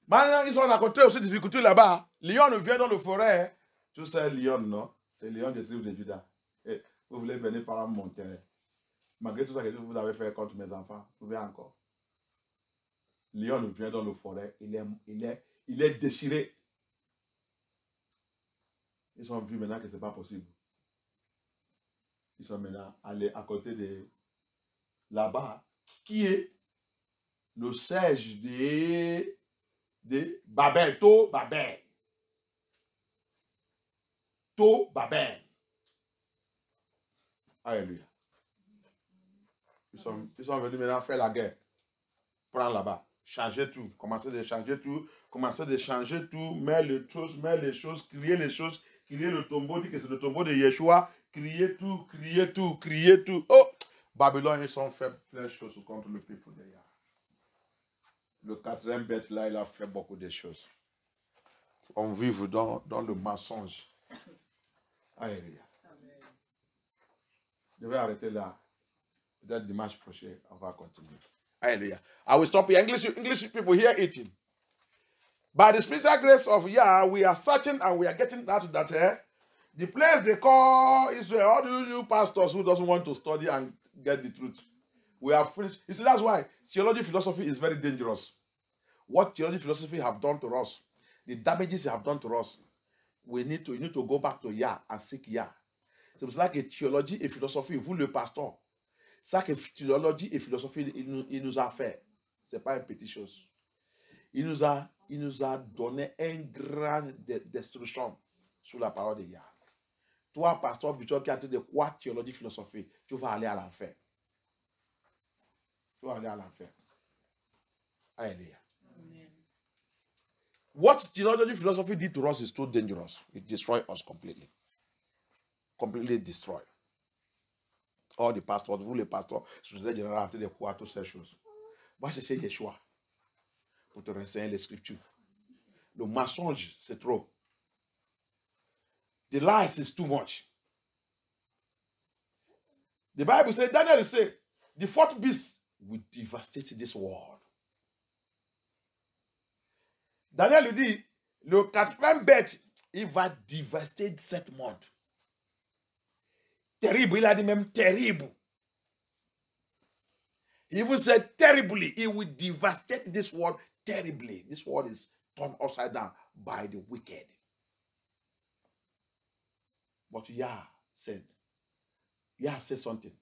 Maintenant, ils sont rencontrés aussi des difficultés là-bas. Lion vient dans le forêt. Tu sais, lion, non? C'est lion des tribus de Juda. Et vous voulez venir par mon terrain. Malgré tout ça que vous avez fait contre mes enfants, vous pouvez encore. Lion vient dans le forêt. Il est déchiré. Ils sont vus maintenant que ce n'est pas possible. Ils sont maintenant allés à côté de là-bas, qui est le siège de Babel, Babel. Alléluia. Ils sont venus maintenant faire la guerre. Prendre là-bas. Changer tout. Commencer de changer tout. Mettre les choses, crier les choses, crier le tombeau, dire que c'est le tombeau de Yeshua. Crier tout. Oh! Babylone, ils ont fait plein de choses contre le peuple de Yah. Le quatrième bête là, il a fait beaucoup de choses. On vit dans le mensonge. Alléluia. Je vais arrêter là. Peut-être dimanche prochain, on va continuer. Alléluia. I will stop here. English people here eating. By the spiritual grace of Yah, we are searching and we are getting out of that. The place they call Israel, all you pastors who doesn't want to study and get the truth. We are finished. You see, that's why theology philosophy is very dangerous. What theology philosophy have done to us, the damages they have done to us, you need to go back to Yah and seek Yah. So it's like a theology, a philosophy, vous le pasteur. Ça que théologie et philosophie, il nous a fait. Ce n'est pas une petite chose. Il nous a donné un grand destruction sur la parole de Yah. Toi, pasteur Bishop, qui a dit de quoi théologie, philosophie, tu vas aller à l'enfer. Tu vas aller à l'enfer. Alléluia. What theology, philosophy did to us is too dangerous. It destroyed us completely. Completely destroyed. All the pastors, vous les pasteurs, je vous ai généralement de quoi toutes ces choses. Va chercher Yeshua pour te renseigner les scriptures. Le mensonge, c'est trop. The lies is too much. The Bible says, Daniel said, the fourth beast will devastate this world. Daniel lui dit, le quatrième bête, il va dévaster cet monde. Terrible, il a dit même terrible. He even said terribly, he will devastate this world terribly. This world is turned upside down by the wicked. But Yah said something.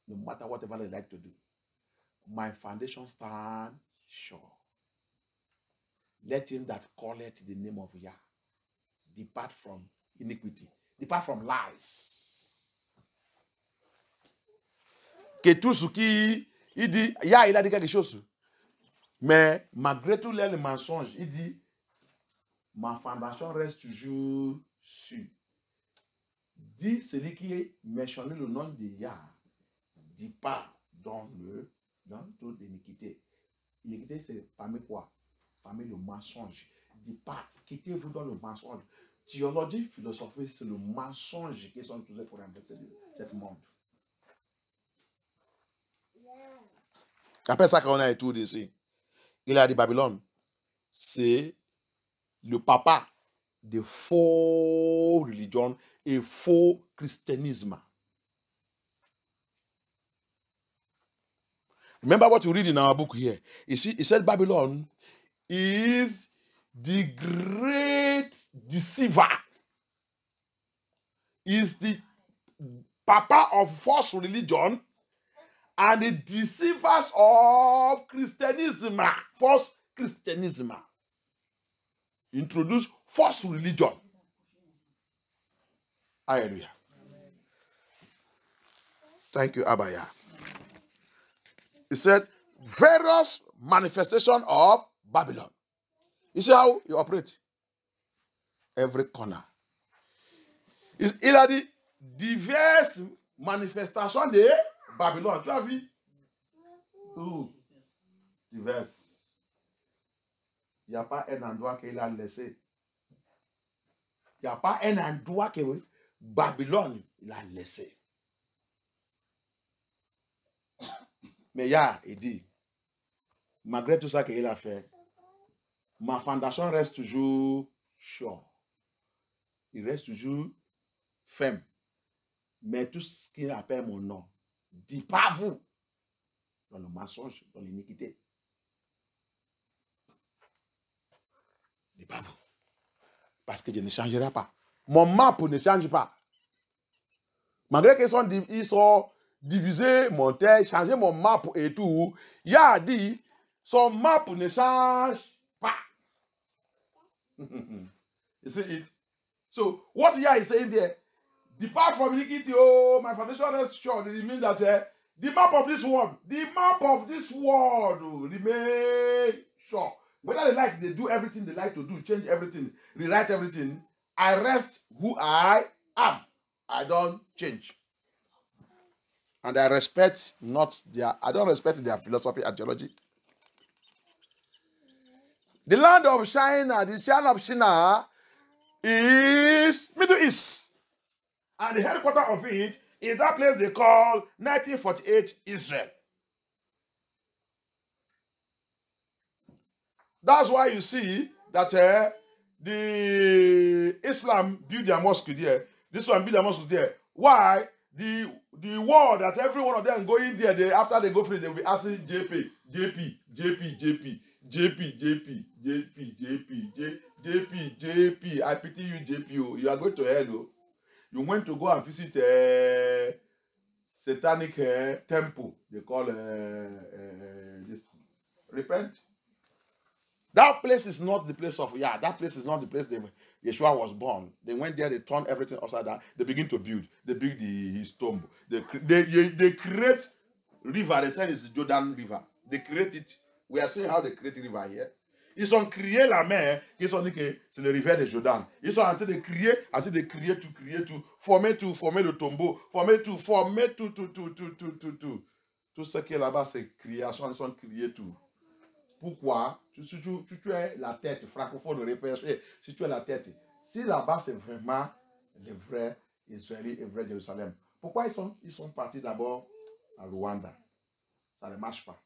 No matter whatever they like to do, my foundation stand sure. Let him that calleth the name of Yah depart from iniquity, depart from lies. Que tout ce qui il dit, Yah il a dit quelque chose, mais malgré tous les mensonges, il dit, ma fondation reste toujours sûre. Dit celui qui est mentionné le nom de Yah, dit pas dans toute l'iniquité. L'iniquité, c'est parmi quoi? Parmi le mensonge. Dit pas, quittez-vous dans le mensonge. Théologie, philosophie, c'est le mensonge qui sont utilisés pour inverser ce monde. Après ça, quand on a étudié ici, il a dit Babylone, c'est le papa de faux religions et faux christianisme. Remember what you read in our book here. You see, it said Babylon is the great deceiver. Is the papa of false religion and the deceivers of Christianism. False Christianism. Introduce false religion. Hallelujah. Thank you, Abaya. He said, various manifestations of Babylon. You see how he operates? Every corner. Il a dit diverses manifestations de Babylone. Tu as vu? Tout. Diverses. Il n'y a pas un endroit qu'il a laissé. Il n'y a pas un endroit que Babylone il a laissé. Mais Yah, il dit, malgré tout ça qu'il a fait, ma fondation reste toujours sûre. Il reste toujours ferme. Mais tout ce qu'il appelle mon nom, dit pas vous dans le mensonge, dans l'iniquité. Dit pas vous. Parce que je ne changerai pas. Mon map ne change pas. Malgré qu'ils sont divisés, montés, changer mon map et tout, Yah a dit, son map ne change pas. You see it? So, what Yah is saying there, depart from iniquity, oh, my foundation rests sure. It means that the map of this world remain sure. Whether they like, they do everything they like to do, change everything, rewrite everything. I rest who I am. I don't change. And I don't respect their philosophy and theology. The land of China, the China of China is Middle East. And the headquarters of it is that place they call 1948 Israel. That's why you see that the Islam build their mosque there. This one build their mosque there. Why? The war that every one of them going there, after they go free, they will be asking JP. I pity you, JP. You are going to hell. You went to go and visit satanic temple. They call this. Repent. That place is not the place of, that place is not the place Yeshua was born. They went there, they turned everything upside down. They begin to build. They build his tomb. They create river. They said it's the Jordan River. They create it. We are seeing how they create river here. Ils ont créé la mer, ils ont dit que c'est le rivière de Jordan. Ils sont en train de créer tout, former le tombeau, former tout. Tout ce qui est là-bas, c'est création, ils sont créés tout. Pourquoi? Tu es la tête, francophone de repêcher, si tu es la tête. Si là-bas, c'est vraiment le vrai Israélite et vrai Jérusalem. Pourquoi ils sont partis d'abord à Rwanda? Ça ne marche pas.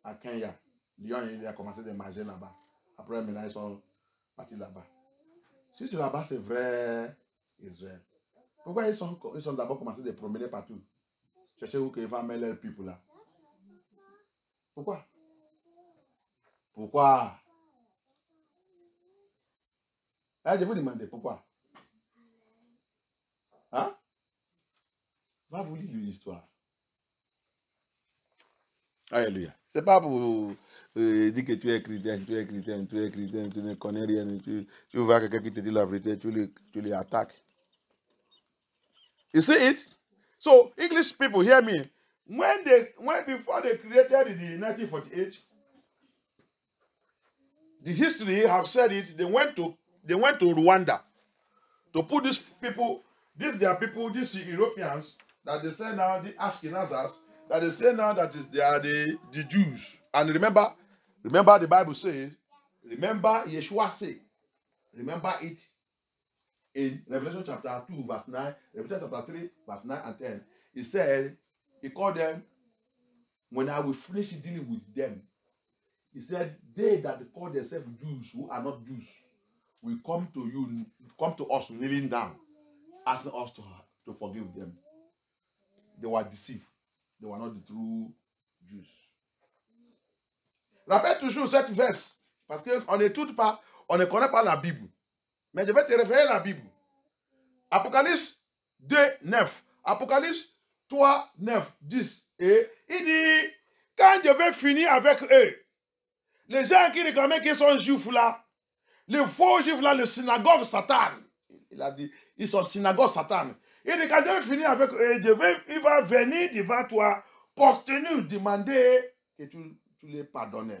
À Kenya, Lyon, il a commencé de manger là-bas. Après, maintenant, ils sont partis là-bas. Si c'est là-bas, c'est vrai Israël. Pourquoi ils sont d'abord commencé de promener partout? Chercher où qu'ils vont mettre leurs people là. Pourquoi? Pourquoi? Je vous demande pourquoi. Hein? Va vous lire l'histoire. Alléluia. C'est pas pour dire que tu es chrétien, tu ne connais rien, tu vois quelqu'un qui te dit la vérité, tu les attaques. You see it? So, English people, hear me. Before they created in 1948, the history have said it, they went to Rwanda to put these Europeans, that they say now, the Ashkenazis, that they say now that they are the Jews. And remember the Bible says, remember Yeshua said, remember it in Revelation chapter 2, verse 9, Revelation chapter 3, verse 9 and 10. He said, he called them, when I will finish dealing with them, he said, they that call themselves Jews who are not Jews will come to us kneeling down, asking us to forgive them. They were deceived. They were not the true Jews. Rappelle toujours cette verse, parce qu'on n'étude pas, on ne connaît pas la Bible. Mais je vais te révéler la Bible. Apocalypse 2, 9. Apocalypse 3, 9, 10. Et il dit, quand je vais finir avec eux, les gens qui réclamaient qu'ils sont juifs là, les faux juifs là, le synagogue Satan, il a dit, ils sont synagogue Satan. Il dit, quand je vais finir avec eux, il va venir devant toi, poste-nous, demander que tu les pardonnes.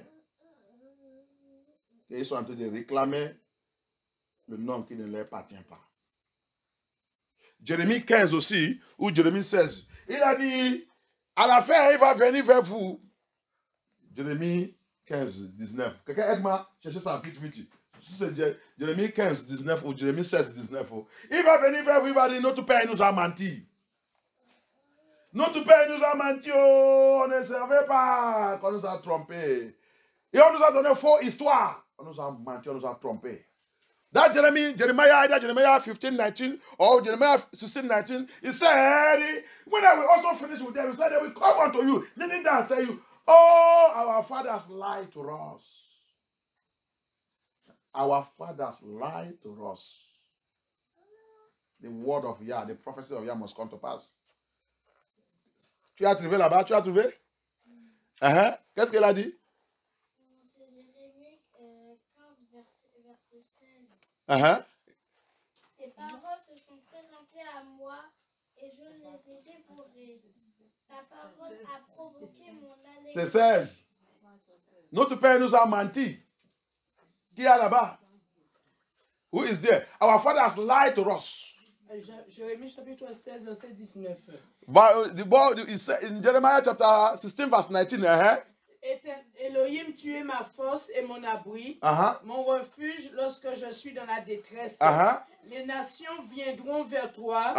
Et ils sont en train de réclamer le nom qui ne leur appartient pas. Jérémie 15 aussi, ou Jérémie 16, il a dit, à la fin, il va venir vers vous. Jérémie 15, 19. Quelqu'un aide-moi, chercher ça vite. Si c'est Jérémie 15, 19 ou Jérémie 16, 19. Il va venir vers vous, il va dire, notre père nous a menti. Notre père nous a menti, on ne savait pas qu'on nous a trompés. Et on nous a donné faux histoire. On nous a menti, on nous a trompés. That Jeremiah 15:19 or Jeremiah 16:19, he said, when I will also finish with them, he said, they will come unto you, kneeling down and say, oh, our fathers lied to us. Our fathers lied to us. The word of Yah, the prophecy of Yah must come to pass. Tu as trouvé là-bas? Tu as trouvé? Qu'est-ce qu'elle a dit? C'est Jérémie 15, verset 16. Tes paroles se sont présentées à moi et je les ai dévorées. Ta parole a provoqué mon allégresse. C'est 16. Notre père nous a menti. Qui est là-bas? Who is there? Our fathers lied to us. Jérémie chapitre 16, verset 19. In Jeremiah chapter 16, verse 19. Elohim, tu es ma force et mon abri, mon refuge lorsque je suis dans la détresse. Les nations viendront vers toi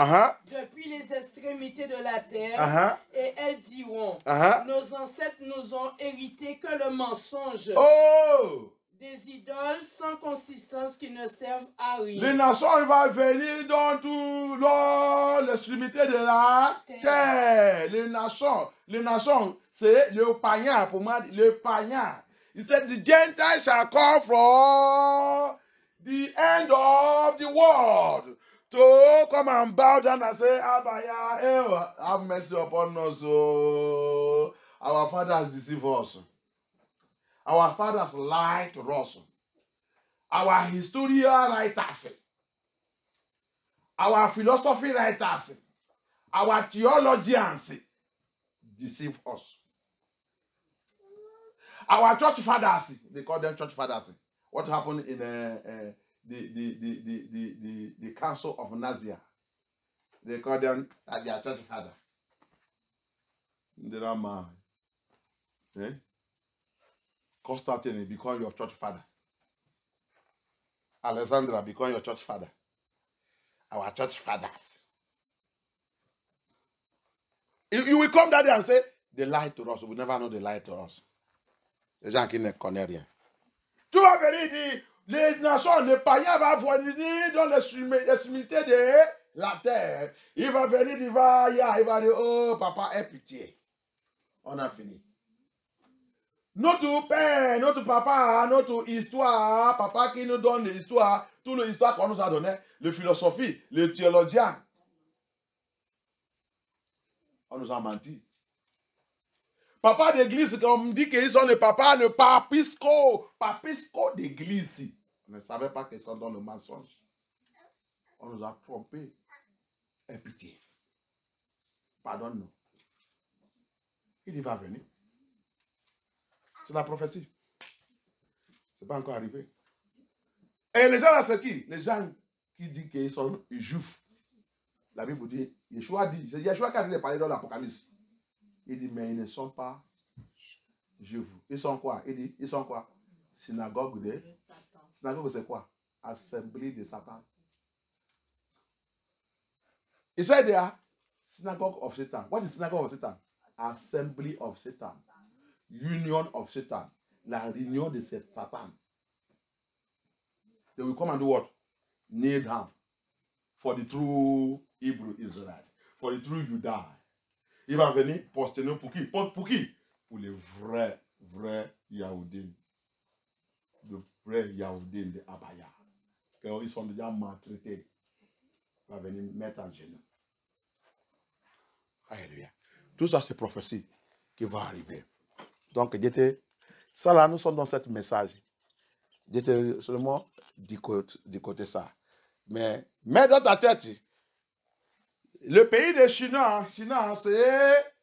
depuis les extrémités de la terre et elles diront, nos ancêtres nous ont hérité que le mensonge. Oh! Des idoles sans consistance qui ne servent à rien. Les nations vont venir dans toute l'extrémité de la terre. Les nations, c'est le païen, pour moi, le païen. Il said, the Gentiles shall come from the end of the world to come and bow down and say, Abaya, have mercy upon us. Oh. Our fathers deceive us. Our fathers lie to us. Our historian writers, our philosophy writers, our theologians deceive us. Our church fathers, they call them church fathers. What happened in the Council of Nicaea? They call them their church father. They don't mind. Eh? Constantine become your church father. Alexandra become your church father. Our church fathers. You will come that day and say, they lied to us. We never know they lied to us. Les gens qui ne connaissent rien. Tu vas venir dire, les nations, les païens vont venir dans l'extrémité de la terre. Il va venir, il va dire, oh papa, aie pitié. On a fini. Notre père, notre papa, notre histoire, papa qui nous donne l'histoire, toute l'histoire qu'on nous a donnée, la philosophie, les théologiens. On nous a menti. Papa d'église, quand on me dit qu'ils sont les papas, le papisco d'église. On ne savait pas qu'ils sont dans le mensonge. On nous a trompés. Aie pitié. Pardonne-nous. Il va venir. C'est la prophétie. Ce n'est pas encore arrivé. Et les gens là, c'est qui? Les gens qui disent qu'ils sont juifs. La Bible dit, Yeshua dit, c'est Yeshua qui a parlé dans l'Apocalypse. Il dit, mais ils ne sont pas juifs. Ils sont quoi? Il dit, ils sont quoi? Synagogue de Satan. Synagogue, c'est quoi? Assemblée de Satan. He said there, synagogue of Satan. What is synagogue of Satan? Assembly of Satan. Union of Satan. La réunion de Satan. They will come and do what? Kneel down. For the true Hebrew Israelite. For the true Judah. Il va venir poster pour qui? Pour qui? Pour les vrais Yaoudim. Les vrais Yaoudim de Abaya. Ils sont déjà maltraités. Il va venir mettre en genoux. Alléluia. Tout ça, c'est prophétie qui va arriver. Donc, ça là, nous sommes dans ce message. J'étais seulement du côté ça. Mais mets dans ta tête, le pays de Chine, c'est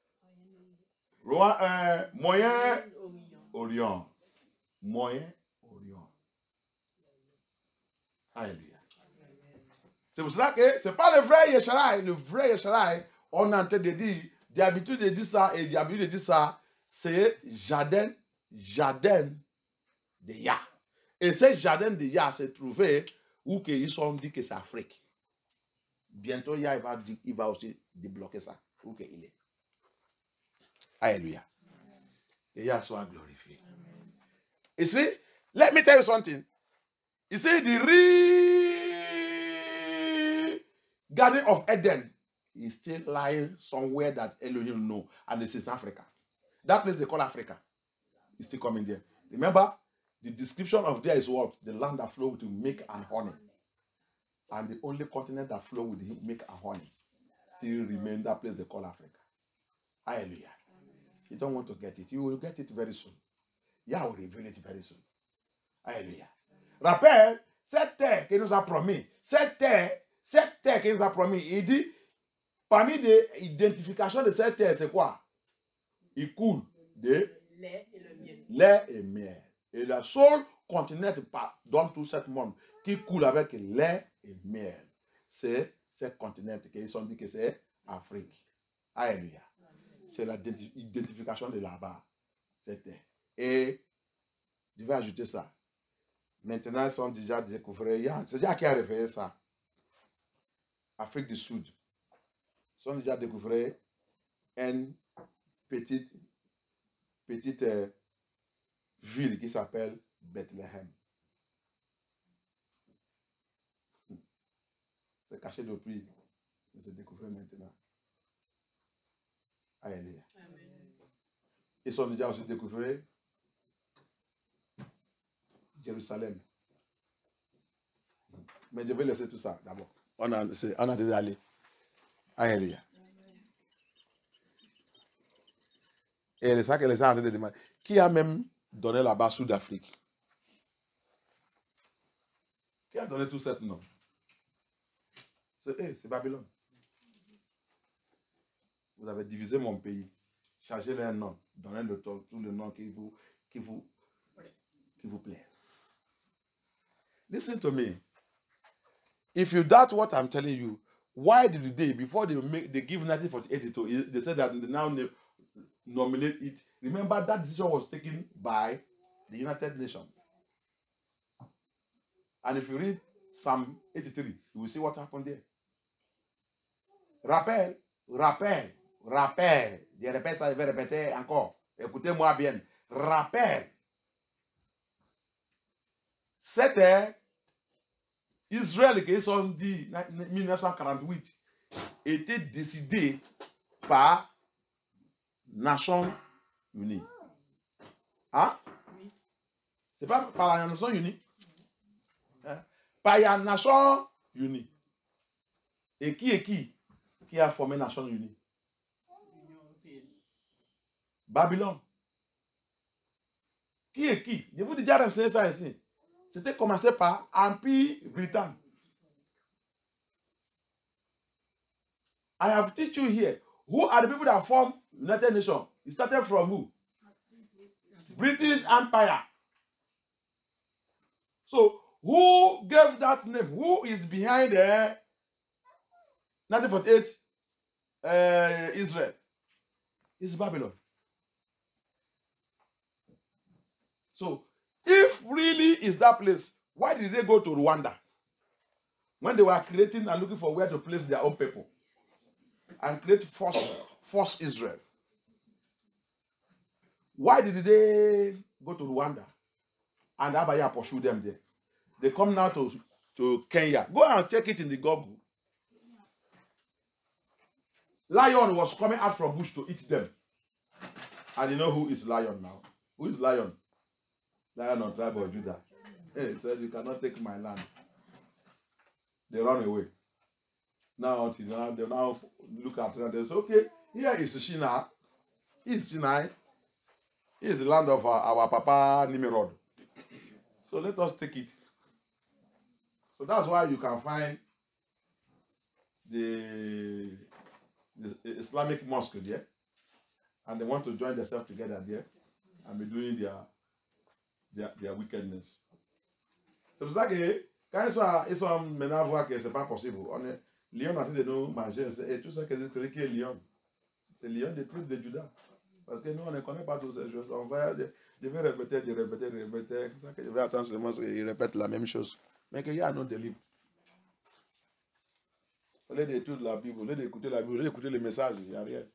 Moyen-Orient. Moyen-Orient. Alléluia. C'est pour cela que ce n'est pas le vrai Yeshua. Le vrai Yeshua, on est en train de dire, d'habitude de dire ça, et d'habitude de dire ça, c'est jardin de Yah. Et ce jardin de Yah s'est trouvé où ils ont dit que c'est Afrique. Bientôt, Yah il va aussi débloquer ça. Où qu'il est. Alléluia. Que Yah soit glorifié. Ici, let me tell you something. Ici, the real Garden of Eden is still lying somewhere that Elohim knows, and this is Africa. That place they call Africa is still coming there. Remember, the description of there is what? The land that flows with milk and honey. And the only continent that flows with milk and honey still remains that place they call Africa. Hallelujah. You don't want to get it. You will get it very soon. Yah will reveal it very soon. Alléluia. Rappelle, cette terre qu'il nous a promis, cette terre qu'il nous a promis, il dit, parmi les identifications de cette terre, c'est quoi? Il coule de lait et miel. Et le seul continent dans tout ce monde qui coule avec lait et miel, c'est ce continent qu'ils ont dit que c'est Afrique. Alléluia. C'est l'identification de là-bas. C'était. Et je vais ajouter ça. Maintenant, ils sont déjà découverts. C'est déjà qui a réveillé ça. Afrique du Sud. Ils sont déjà découverts une petite ville qui s'appelle Bethléem. C'est caché depuis, mais c'est découvert maintenant. Alléluia. Ils sont déjà aussi découverts Jérusalem. Mais je vais laisser tout ça d'abord. On a déjà allé. Alléluia. Et c'est ça que les gens ont en train de demander. Qui a même donné là-bas Sud d'Afrique? Qui a donné tout ce nom? C'est Babylone. Vous avez divisé mon pays. Changez les noms. Donnez tout le nom qui vous plaît. Listen to me. If you doubt what I'm telling you, why did they, before they give 1948, they said that they now nominate it? Remember that decision was taken by the United Nations. And if you read Psalm 83, you will see what happened there. Rappel. Je répète ça, je vais répéter encore. Écoutez-moi bien. Rappel. C'était Israël qui sont dit 1948 était décidé par Nations Unies. Hein? Oui. C'est pas par la Nations Unies. Hein? Par la Nations Unies. Et qui a formé Nations Unies? Babylone. Qui? Je vous dis déjà renseigner ça ici. C'était commencé par Empire Britannique. I have teach you here. Who are the people that formed United Nations? It started from who? British Empire. So, who gave that name? Who is behind the 1948 Israel? It's Babylon. So, if really is that place, why did they go to Rwanda? When they were creating and looking for where to place their own people and create force Israel. Why did they go to Rwanda? And Abaya pursued them there. They come now to Kenya. Go and check it in the Google. Lion was coming out from bush to eat them. And you know who is lion now? Who is lion? Lion of tribe of Judah. Hey, he said, you cannot take my land. They run away. Now, they now look at it and they say, okay, here is Shinar. He's Sinai. He's the land of our Papa Nimrod. So let us take it. So that's why you can find the Islamic mosque there. And they want to join themselves together there and be doing their wickedness. C'est pour ça que quand ils sont maintenant voir que c'est pas possible, Lyon a train de nous manger et tout ça qui est Lyon. C'est Lyon des tribus de Judas. Parce que nous on ne connaît pas toutes ces choses. Je vais répéter. C'est ça que je vais attendre seulement qu'ils répètent la même chose. Mais qu'il y a un autre livre. Au lieu d'étudier la Bible, au lieu d'écouter la Bible, au lieu d'écouter les messages, il n'y a rien.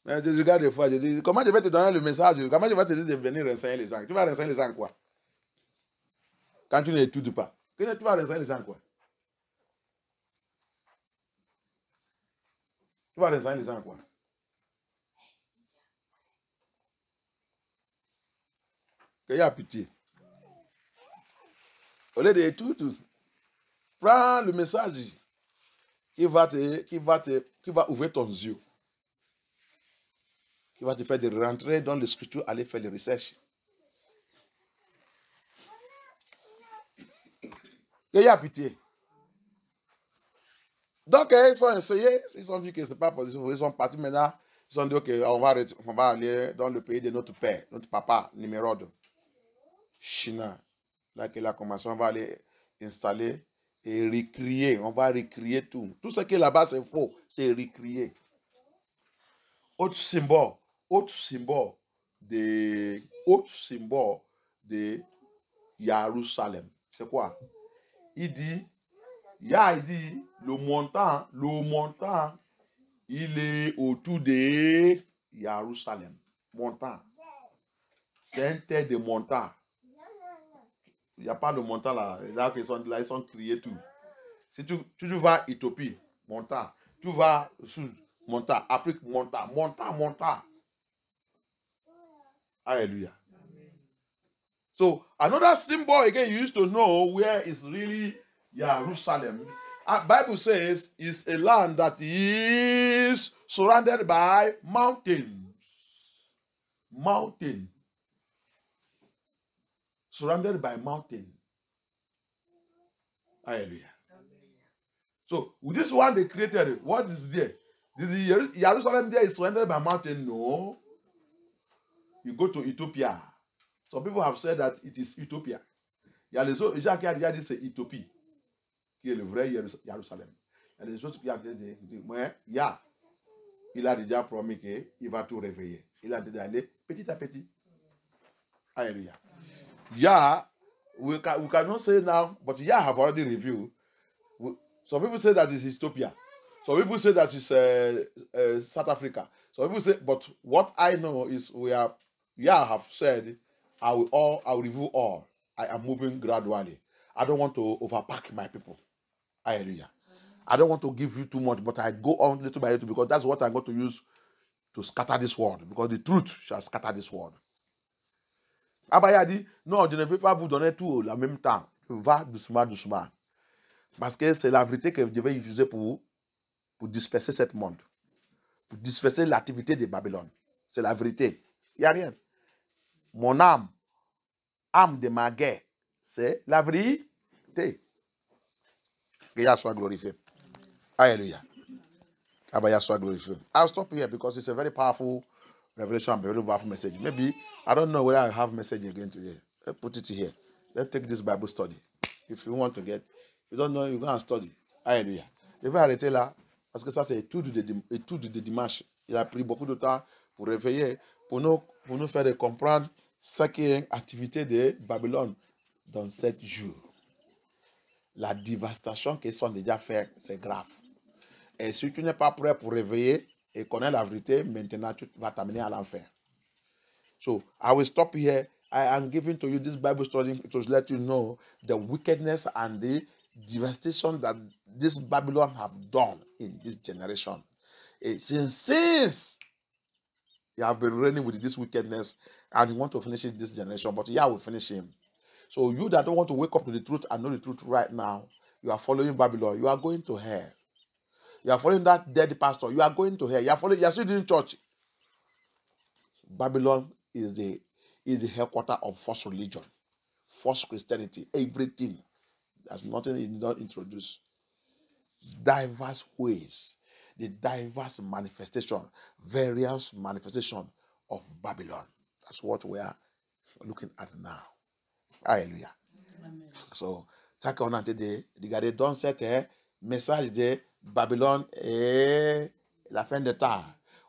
Mais je regarde des fois, je dis, comment je vais te donner le message? Comment je vais te dire de venir renseigner les gens? Tu vas renseigner les gens quoi? Quand tu n'étudies pas. Tu vas renseigner les gens quoi? Tu vas renseigner les gens quoi? Qu'il y a pitié. Au lieu d'étudier, prends le message qui va ouvrir ton yeux. Qui va te faire de rentrer dans l'écriture, aller faire les recherches. Il y a pitié. Donc, ils sont essayés, ils ont vu que ce n'est pas possible, ils sont partis maintenant, ils ont dit qu'on va aller dans le pays de notre père, notre papa, Nimrod, China. Là qu'il a commencé, on va aller installer et recréer, on va recréer tout. Tout ce qui est là-bas, c'est faux, c'est recréer. Autre symbole de Jérusalem. C'est quoi? Il dit, le montant, il est autour de Jérusalem. Montant. C'est un terre de montant. Il n'y a pas de montant là. Là, ils sont criés tout. Si tu vas à Éthiopie, montant. Tu vas au sud, montant. Afrique, montant. Hallelujah. So, another symbol again, you used to know where it's really Jerusalem. Bible says it's a land that is surrounded by mountains. Mountain. Surrounded by mountain. Hallelujah. So, with this one they created, what is there? Jerusalem there is surrounded by mountain? No. You go to Ethiopia. Some people have said that it is Ethiopia. Il y a les gens qui ont dit c'est Éthiopie, qui est le vrai Jérusalem. Il y a des autres qui ont dit, il a déjà promis qu'il va tout réveiller. Il a dit d'aller petit à petit. Hallelujah. We cannot say now, but have already revealed. Some people say that it's Ethiopia. Some people say that it's South Africa. Some people say, but what I know is have said, I will reveal all. I am moving gradually. I don't want to overpack my people. Hallelujah. I don't want to give you too much, but I go on little by little because that's what I'm going to use to scatter this world. Because the truth shall scatter this world. Abaya dit, non, je ne vais pas vous donner tout en même temps. Va doucement, doucement. Parce que c'est la vérité que je vais utiliser pour disperser ce monde. Pour disperser l'activité de Babylone. C'est la vérité. Il n'y a rien. Mon âme de ma guerre, c'est la vérité. Que Yah soit glorifié. Hallelujah. Yah soit glorifié. I'll stop here because it's a very powerful revelation and very powerful message. Maybe, I don't know whether I have message again today. Let's put it here. Let's take this Bible study. If you want to get, if you don't know, you go and study. Hallelujah. Je vais arrêter là, parce que ça c'est étude de dimanche. Il a pris beaucoup de temps pour réveiller, pour nous faire comprendre ce qui est l'activité de Babylone dans 7 jours. La dévastation qu'ils sont déjà faits, c'est grave. Et si tu n'es pas prêt pour réveiller et connaître la vérité, maintenant tu vas t'amener à l'enfer. So, I will stop here. I am giving to you this Bible study to let you know the wickedness and the devastation that this Babylon have done in this generation. Since you have been reigning with this wickedness and you want to finish it this generation, but Yah will finish him. So you that don't want to wake up to the truth and know the truth right now, you are following Babylon, you are going to hell. You are following that dead pastor, you are going to hell. You are still doing church. Babylon is the headquarter of false religion, false Christianity, everything. There's nothing is not introduced. Diverse ways, the diverse manifestation, various manifestation of Babylon. That's what we are looking at now. Alléluia. So, ça qu'on a entendu, regardez dans cet message de Babylone et la fin des temps.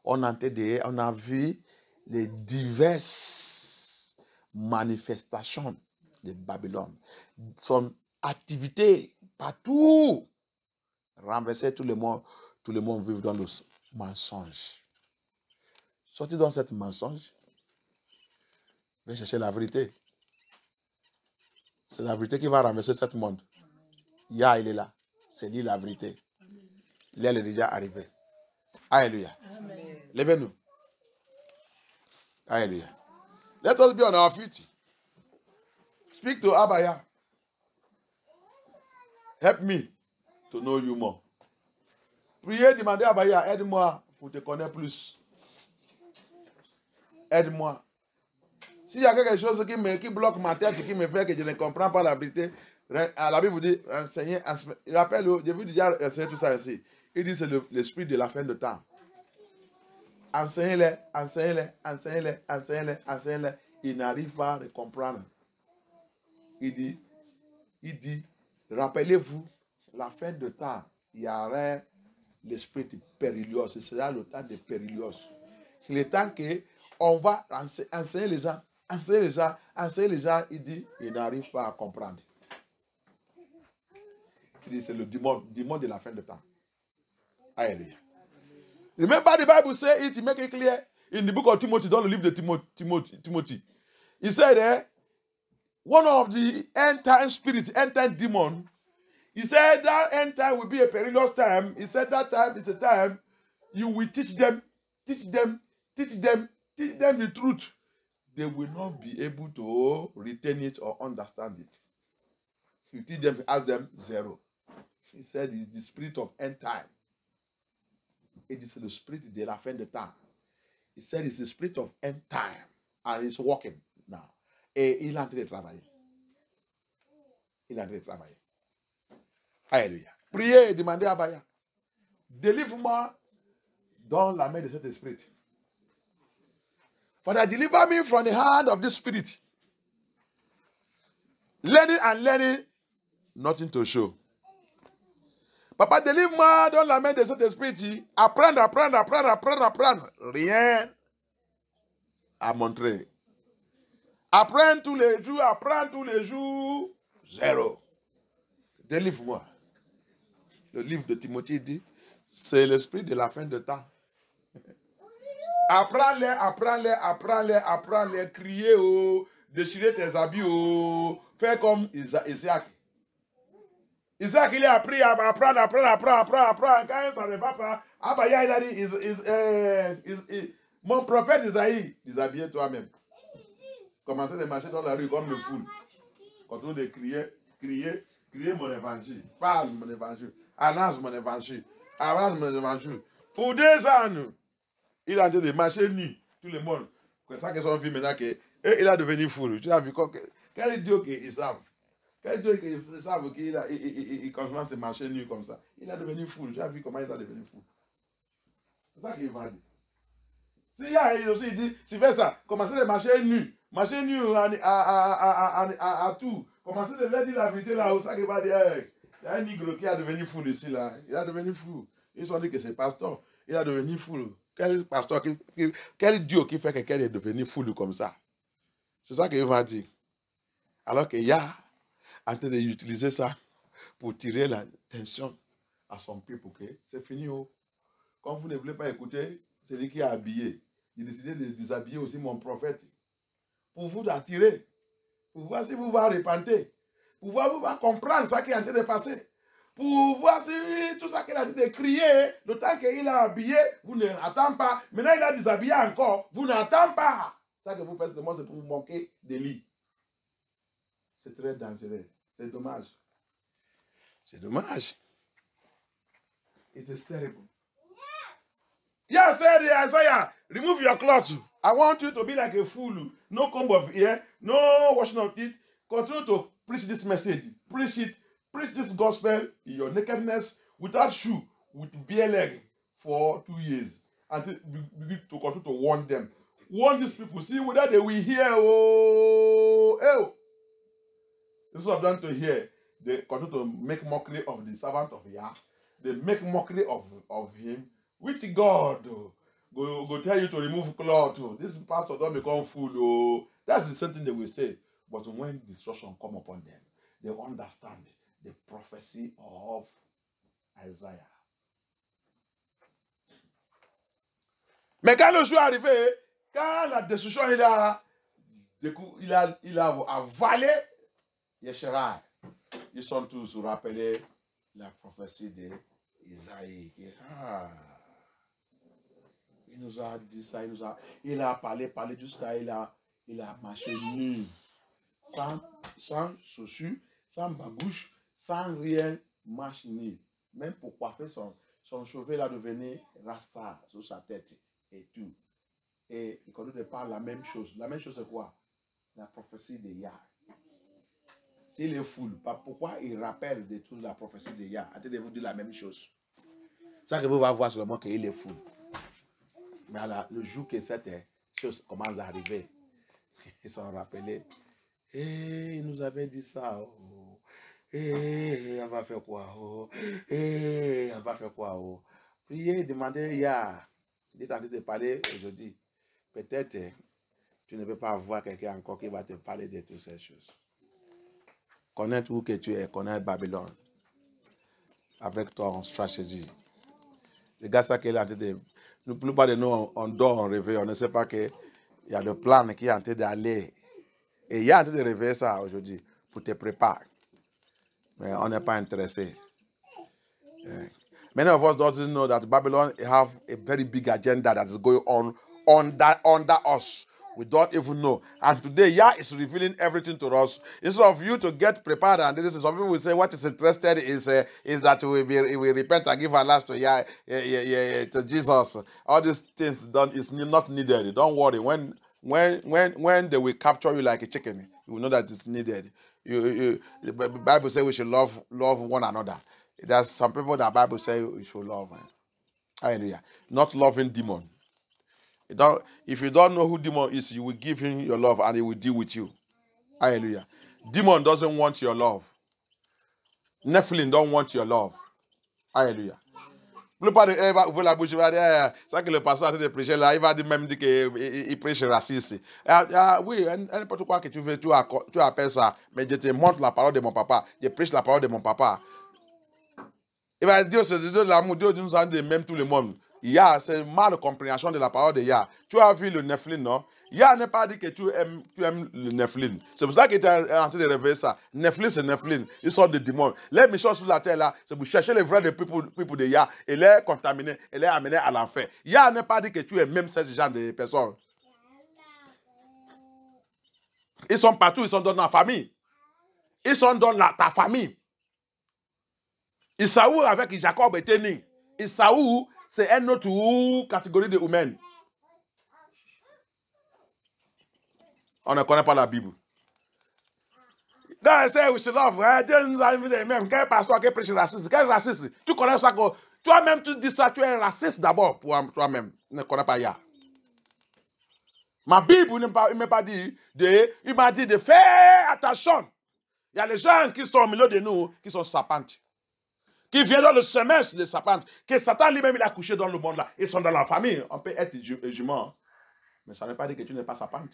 On a vu les diverses manifestations de Babylone. Son activité partout. Renverser tout le monde vivre dans le mensonge. Sortez dans cette mensonge. Venez chercher la vérité. C'est la vérité qui va renverser ce monde. Yah, il est là. C'est lui la vérité. L'aile est déjà arrivé. Alléluia. Levez-nous. Alléluia. Let us be on our feet. Speak to Abaya. Help me to know you more. Priez, demandez à Abaya, aide-moi pour te connaître plus. Aide-moi. S'il y a quelque chose qui bloque ma tête, qui me fait que je ne comprends pas la vérité, la Bible dit, enseignez, rappelle, je vais déjà enseigner tout ça ici. Il dit c'est l'esprit de la fin de temps. Enseignez-les, enseignez-les, enseignez-les, enseignez-les, enseignez-les. Ils n'arrivent pas à comprendre. Il dit, rappelez-vous, la fin de temps, il y aura l'esprit de Périlios. Ce sera le temps de Périlios. Il est temps qu'on va enseigner les gens, enseigner les gens, enseigner les gens. Il dit, ils n'arrivent pas à comprendre. Il dit, c'est le démon de la fin de temps. Hallelujah. Remember the Bible says it, make it clear in the book of Timothy, don't leave the Timothy. He said one of the end time spirits, end time demon, he said that end time will be a perilous time. He said that time is a time you will teach them the truth. They will not be able to retain it or understand it. You teach them, ask them, 0. He said it's the spirit of end time. It is the spirit de la fin de temps. He said it's the spirit of end time. And it's working now. Et il est en train de travailler. Il est en train de travailler. Alléluia. Priez et demandez à Baya. Délivre-moi dans la main de cet esprit. Father, deliver me from the hand of this spirit. Learning and learning, nothing to show. Papa, délivre-moi dans la main de cet esprit. Apprendre. Rien à montrer. Apprendre tous les jours, 0. Délivre-moi. Le livre de Timothée dit, c'est l'esprit de la fin de temps. Apprends-les, crier, déchirer tes habits, fais comme Isaac. Isaac, il a appris à apprendre. Quand ça ne va pas, Abaya, il a dit, mon prophète Isaïe, déshabille toi-même. Commencez à marcher dans la rue comme le fou. Continue de crier mon évangile. Parle mon évangile. Annonce mon évangile. Avance mon évangile. Pour 2 ans, il a dit de marcher nu. Tout le monde. C'est ça que son fils maintenant, il a devenu fou. Tu as vu quel Dieu qu'ils savent. Quel Dieu qu'ils savent qu'il commence à marcher nu comme ça. Il a devenu fou. Tu as vu comment il a devenu fou. C'est ça qu'il va dire. Si il dit, si fait ça, commencez à marcher nu. Marcher nu à tout. Commencez à leur dire la vérité là. C'est ça qu'il va dire. Il y a un nigre qui a devenu fou ici là. Il a devenu fou. Ils ont dit que c'est pasteur. Il a devenu fou. Quel pasteur, quel Dieu qui fait que quelqu'un est devenu fou comme ça? C'est ça qu'il va dire. Alors qu'il y a en train d'utiliser ça pour tirer l'attention à son peuple. Okay? C'est fini. Quand vous ne voulez pas écouter, c'est lui qui a habillé. Il a décidé de déshabiller aussi mon prophète. Pour vous attirer. Pour voir si vous vous repentez. Pour voir si vous allez comprendre ce qui est en train de passer. Pour voir si tout ça qu'il a dit de crier, le temps qu'il a habillé, vous n'attendez pas. Maintenant, il a déshabillé encore, vous n'attendez pas. Ça que vous faites, c'est pour vous manquer de lit. C'est très dangereux. C'est dommage. C'est dommage. It is terrible. Yeah, said Isaiah, remove your clothes. I want you to be like a fool. No comb of hair, no washing of teeth. Continue to preach this message. Preach it. Preach this gospel in your nakedness, without shoe, with bare leg for 2 years. Until begin to continue to warn them. Warn these people. See whether they will hear. This is what I've done to hear. They continue to make mockery of the servant of Yah. They make mockery of him. Which God go tell you to remove cloth. This pastor don't become fool. That's the same thing they will say. But when destruction come upon them, they understand the prophecy of Isaiah. Mais quand le jour est arrivé, quand la destruction il a avalé Yesherai, ils sont tous rappelés la prophétie d'Isaïe. Il nous a dit ça, il a parlé tout ça, il a marché nu, sans chaussures, sans babouche, sans rien, marche nu. Même pour coiffer son cheveu, il a devenu rasta sur sa tête et tout. Et il continue de parler la même chose. La même chose c'est quoi? La prophétie de Yah. S'il est fou, pourquoi il rappelle de toute la prophétie de Yah? Attendez, vous dire la même chose. Ça que vous allez voir seulement qu'il est fou. Mais alors, le jour que cette chose commence à arriver, ils sont rappelés. Il nous avait dit ça. On va faire quoi? On va faire quoi? Priez, demandez Yah. Il est en train de parler aujourd'hui. Peut-être tu ne peux pas avoir quelqu'un encore qui va te parler de toutes ces choses. Connaître où que tu es, connaître Babylone. Avec ton stratégie. Regarde ça qu'il est en train de... La plupart de nous, on dort, on réveille, on ne sait pas qu'il y a le plan qui est en train d'aller. Et il y a en train de réveiller ça aujourd'hui pour te préparer. Mais on n'est pas intéressé. Many of us don't know that Babylon have a very big agenda that is going on under us. We don't even know. And today, Yah is revealing everything to us. Instead of you to get prepared, and this is, some people will say what is interested is that we repent and give our lives to Yah, to Jesus. All these things is not needed. Don't worry. When they will capture you like a chicken, you will know that it's needed. The Bible says we should love one another. There's some people that the Bible says we should love. Hallelujah. Not loving demon. If you don't know who demon is, you will give him your love and he will deal with you. Hallelujah. Demon doesn't want your love. Nephilim don't want your love. Hallelujah. Le ouvre la bouche, ça que le pasteur de prêcher là, il va dire même qu'il prêche raciste. Oui, n'importe quoi que tu veux, tu appelles ça, mais je te montre la parole de mon papa, je prêche la parole de mon papa. Il va dire, c'est de l'amour, Dieu nous a dit même tout le monde. Yah, c'est mal compréhension de la parole de Yah. Tu as vu le Nephilim, non? Yah n'a pas dit que tu aimes le Nephilim. C'est pour ça qu'il était en train de réveiller ça. Nephilim, c'est Nephilim. Ils sont des démons. Les méchants sur la terre, là, c'est pour chercher les vrais people de Yah et les contaminer et les amener à l'enfer. Yah n'a pas dit que tu aimes même ces gens de personnes. Ils sont partout, ils sont dans la famille. Ils sont dans ta famille. Isaou avec Jacob était né. Isaou, c'est une autre catégorie de humains. On ne connaît pas la Bible. Dans c'est we should love. Dieu nous a invité même. Quel pasteur qui prêche raciste? Quel raciste? Tu connais ça? Toi-même, tu dis ça, tu es raciste d'abord pour toi-même. Tu ne connais pas Yah. Ma Bible, il m'a pas dit il m'a dit de faire attention. Il y a les gens qui sont au milieu de nous, qui sont sapantes. Qui viennent dans le semestre de Satan, que Satan lui-même il a couché dans le monde là. Ils sont dans la famille. On peut être jument, mais ça ne veut pas dire que tu n'es pas sapante.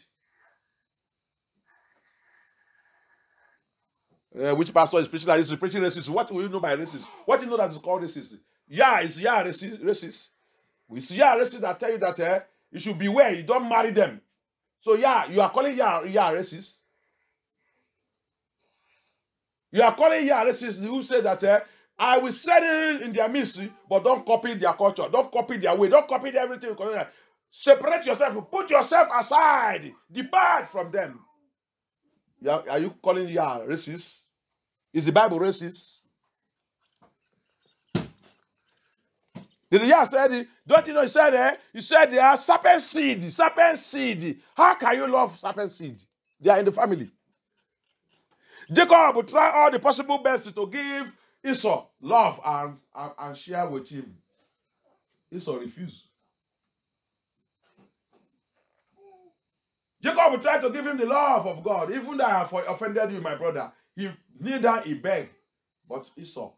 Which pastor is preaching that is preaching racism? What do you know by racism? What do you know that is called racism? Yeah, it's Yah racist. It's Yah racist that tell you that you should beware, you don't marry them. So yeah, you are calling Yah racist. You are calling Yah racist who say that I will settle in their midst, but don't copy their culture. Don't copy their way. Don't copy everything. Separate yourself. Put yourself aside. Depart from them. Are you calling Yah racist? Is the Bible racist? Did Yah say, don't you know he said they are serpent seed. Serpent seed. How can you love serpent seed? They are in the family. Jacob will try all the possible best to give Esau love and share with him. Esau refused. Jacob will try to give him the love of God, even though I have offended you, my brother. He begged, but Esau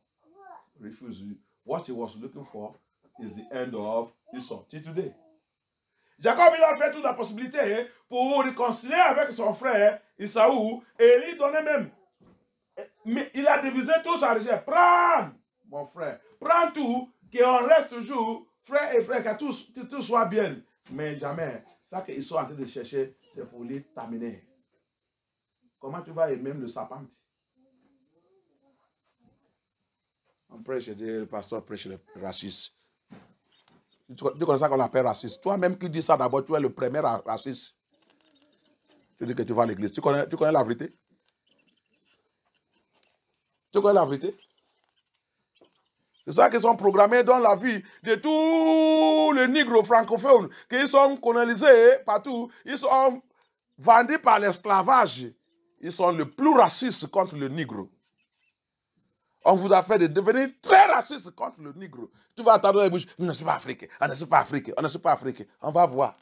refused. What he was looking for is the end of Esau till today. Jacob il a fait toute la possibilité pour réconcilier avec son frère Esaü et lui donner même. Mais il a divisé tout sa richesse. Prends, mon frère, prends tout, qu'on reste toujours frère et frère, que tout soit bien. Mais jamais, ça qu'ils sont en train de chercher, c'est pour les terminer. Comment tu vas aimer le sapin? On prêche, le pasteur prêche le raciste. Tu connais ça qu'on appelle raciste. Toi-même qui dis ça d'abord, tu es le premier raciste. Tu dis que tu vas à l'église. Tu connais la vérité? Tu connais la vérité? C'est ça qu'ils sont programmés dans la vie de tous les négros francophones, qui sont colonisés partout, ils sont vendus par l'esclavage. Ils sont le plus racistes contre le négro. On vous a fait de devenir très raciste contre le négro. Tu vas entendre dans les bouches, on ne suis pas africain, on ne suis pas africain, on ne suis pas africain. On va voir.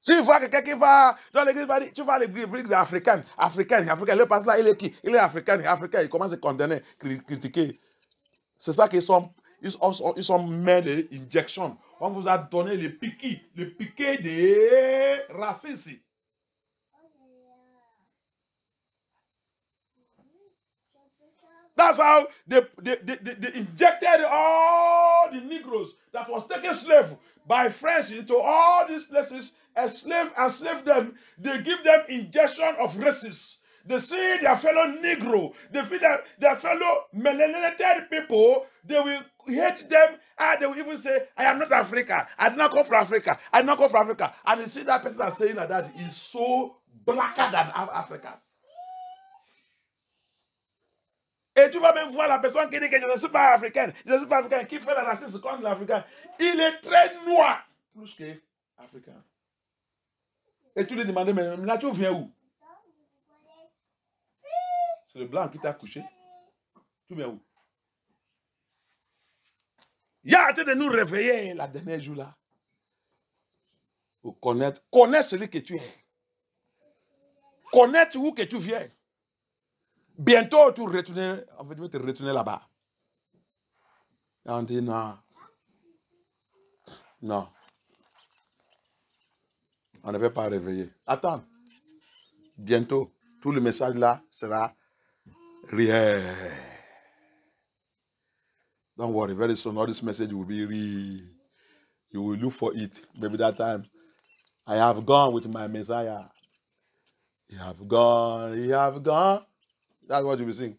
Si tu vois quelqu'un qui va dans l'église, tu vas à l'église africaine, le pasteur là, il est qui? Il est africain, il commence à condamner, critiquer. C'est ça qu'ils sont, ils sont mis des injections. On vous a donné le piqué des racistes. That's how they injected all the Negroes that was taken slave by French into all these places, enslaved them. They give them injection of racism. they see their fellow Negro, they feel that their fellow melanated people, they will hate them, and they will even say, I am not African, I did not come from Africa, I did not come from Africa. And you see that person that's saying that is so blacker than Africans. Et tu vas même voir la personne qui dit que je ne suis pas africaine, je ne suis pas africaine, qui fait la racisme contre l'Africain. Il est très noir, plus que africain. Et tu lui demandes, mais là tu viens où? C'est le blanc qui t'a couché. Tu viens où? Il a hâte de nous réveiller la dernière jour là. Pour connaître celui que tu es. Connaître où que tu viens. Bientôt, tu retourner, on va te retourner là-bas. Et on dit non. Non. On ne va pas réveiller. Attends. Bientôt, tout le message là sera rien. Don't worry, very soon all this message will be real. You will look for it. Maybe that time, I have gone with my Messiah. You have gone, you have gone. That's what you will sing.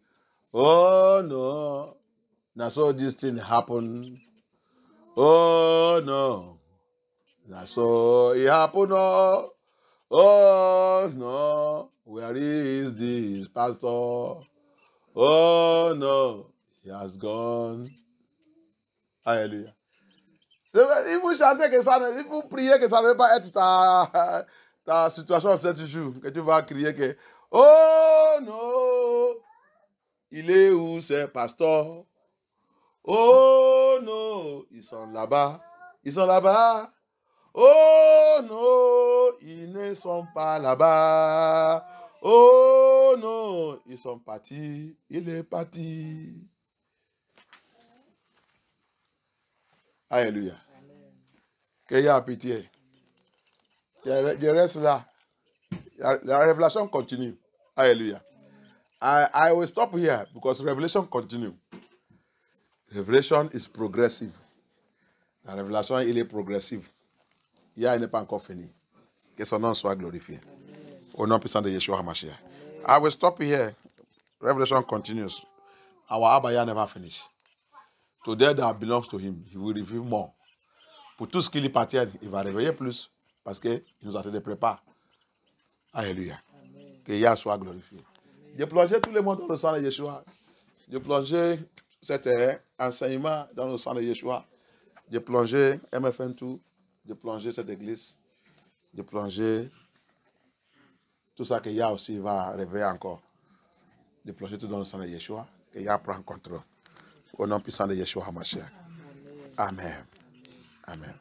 Oh no. Now so this thing happened. Oh no. Now so it happened. Oh no. Where is this pastor? Oh no. He has gone. Alléluia. Il faut chanter que ça, il faut prier que ça ne va pas être ta situation cette jour. Que tu vas crier que oh non, il est où ces pasteurs? Oh non, ils sont là-bas. Ils sont là-bas. Oh non, ils ne sont pas là-bas. Oh non, ils sont partis. Il est parti. Alléluia. Qu'il y a pitié. Je reste là. La révélation continue. Alléluia. I will stop here because revelation continue. Revelation is progressive. La révélation, il est progressive. Il n'est pas encore fini. Que son nom soit glorifié. Au nom puissant de Yeshua HaMashiach. I will stop here. Revelation continues. Our Abaya never finished. Today that belongs to him, he will reveal more. Pour tout ce qui lui appartient, il va réveiller plus parce qu'il nous a fait des prépas. Alléluia. Que Yahweh soit glorifié. J'ai plongé tout le monde dans le sang de Yeshua. J'ai plongé cet enseignement dans le sang de Yeshua. J'ai plongé MFN2. J'ai plongé cette église. J'ai plongé tout ça que Yahweh aussi va réveiller encore. J'ai plongé tout dans le sang de Yeshua. Que Yahweh prend contrôle. Au nom puissant de Yeshua HaMashiach. Amen. Amen.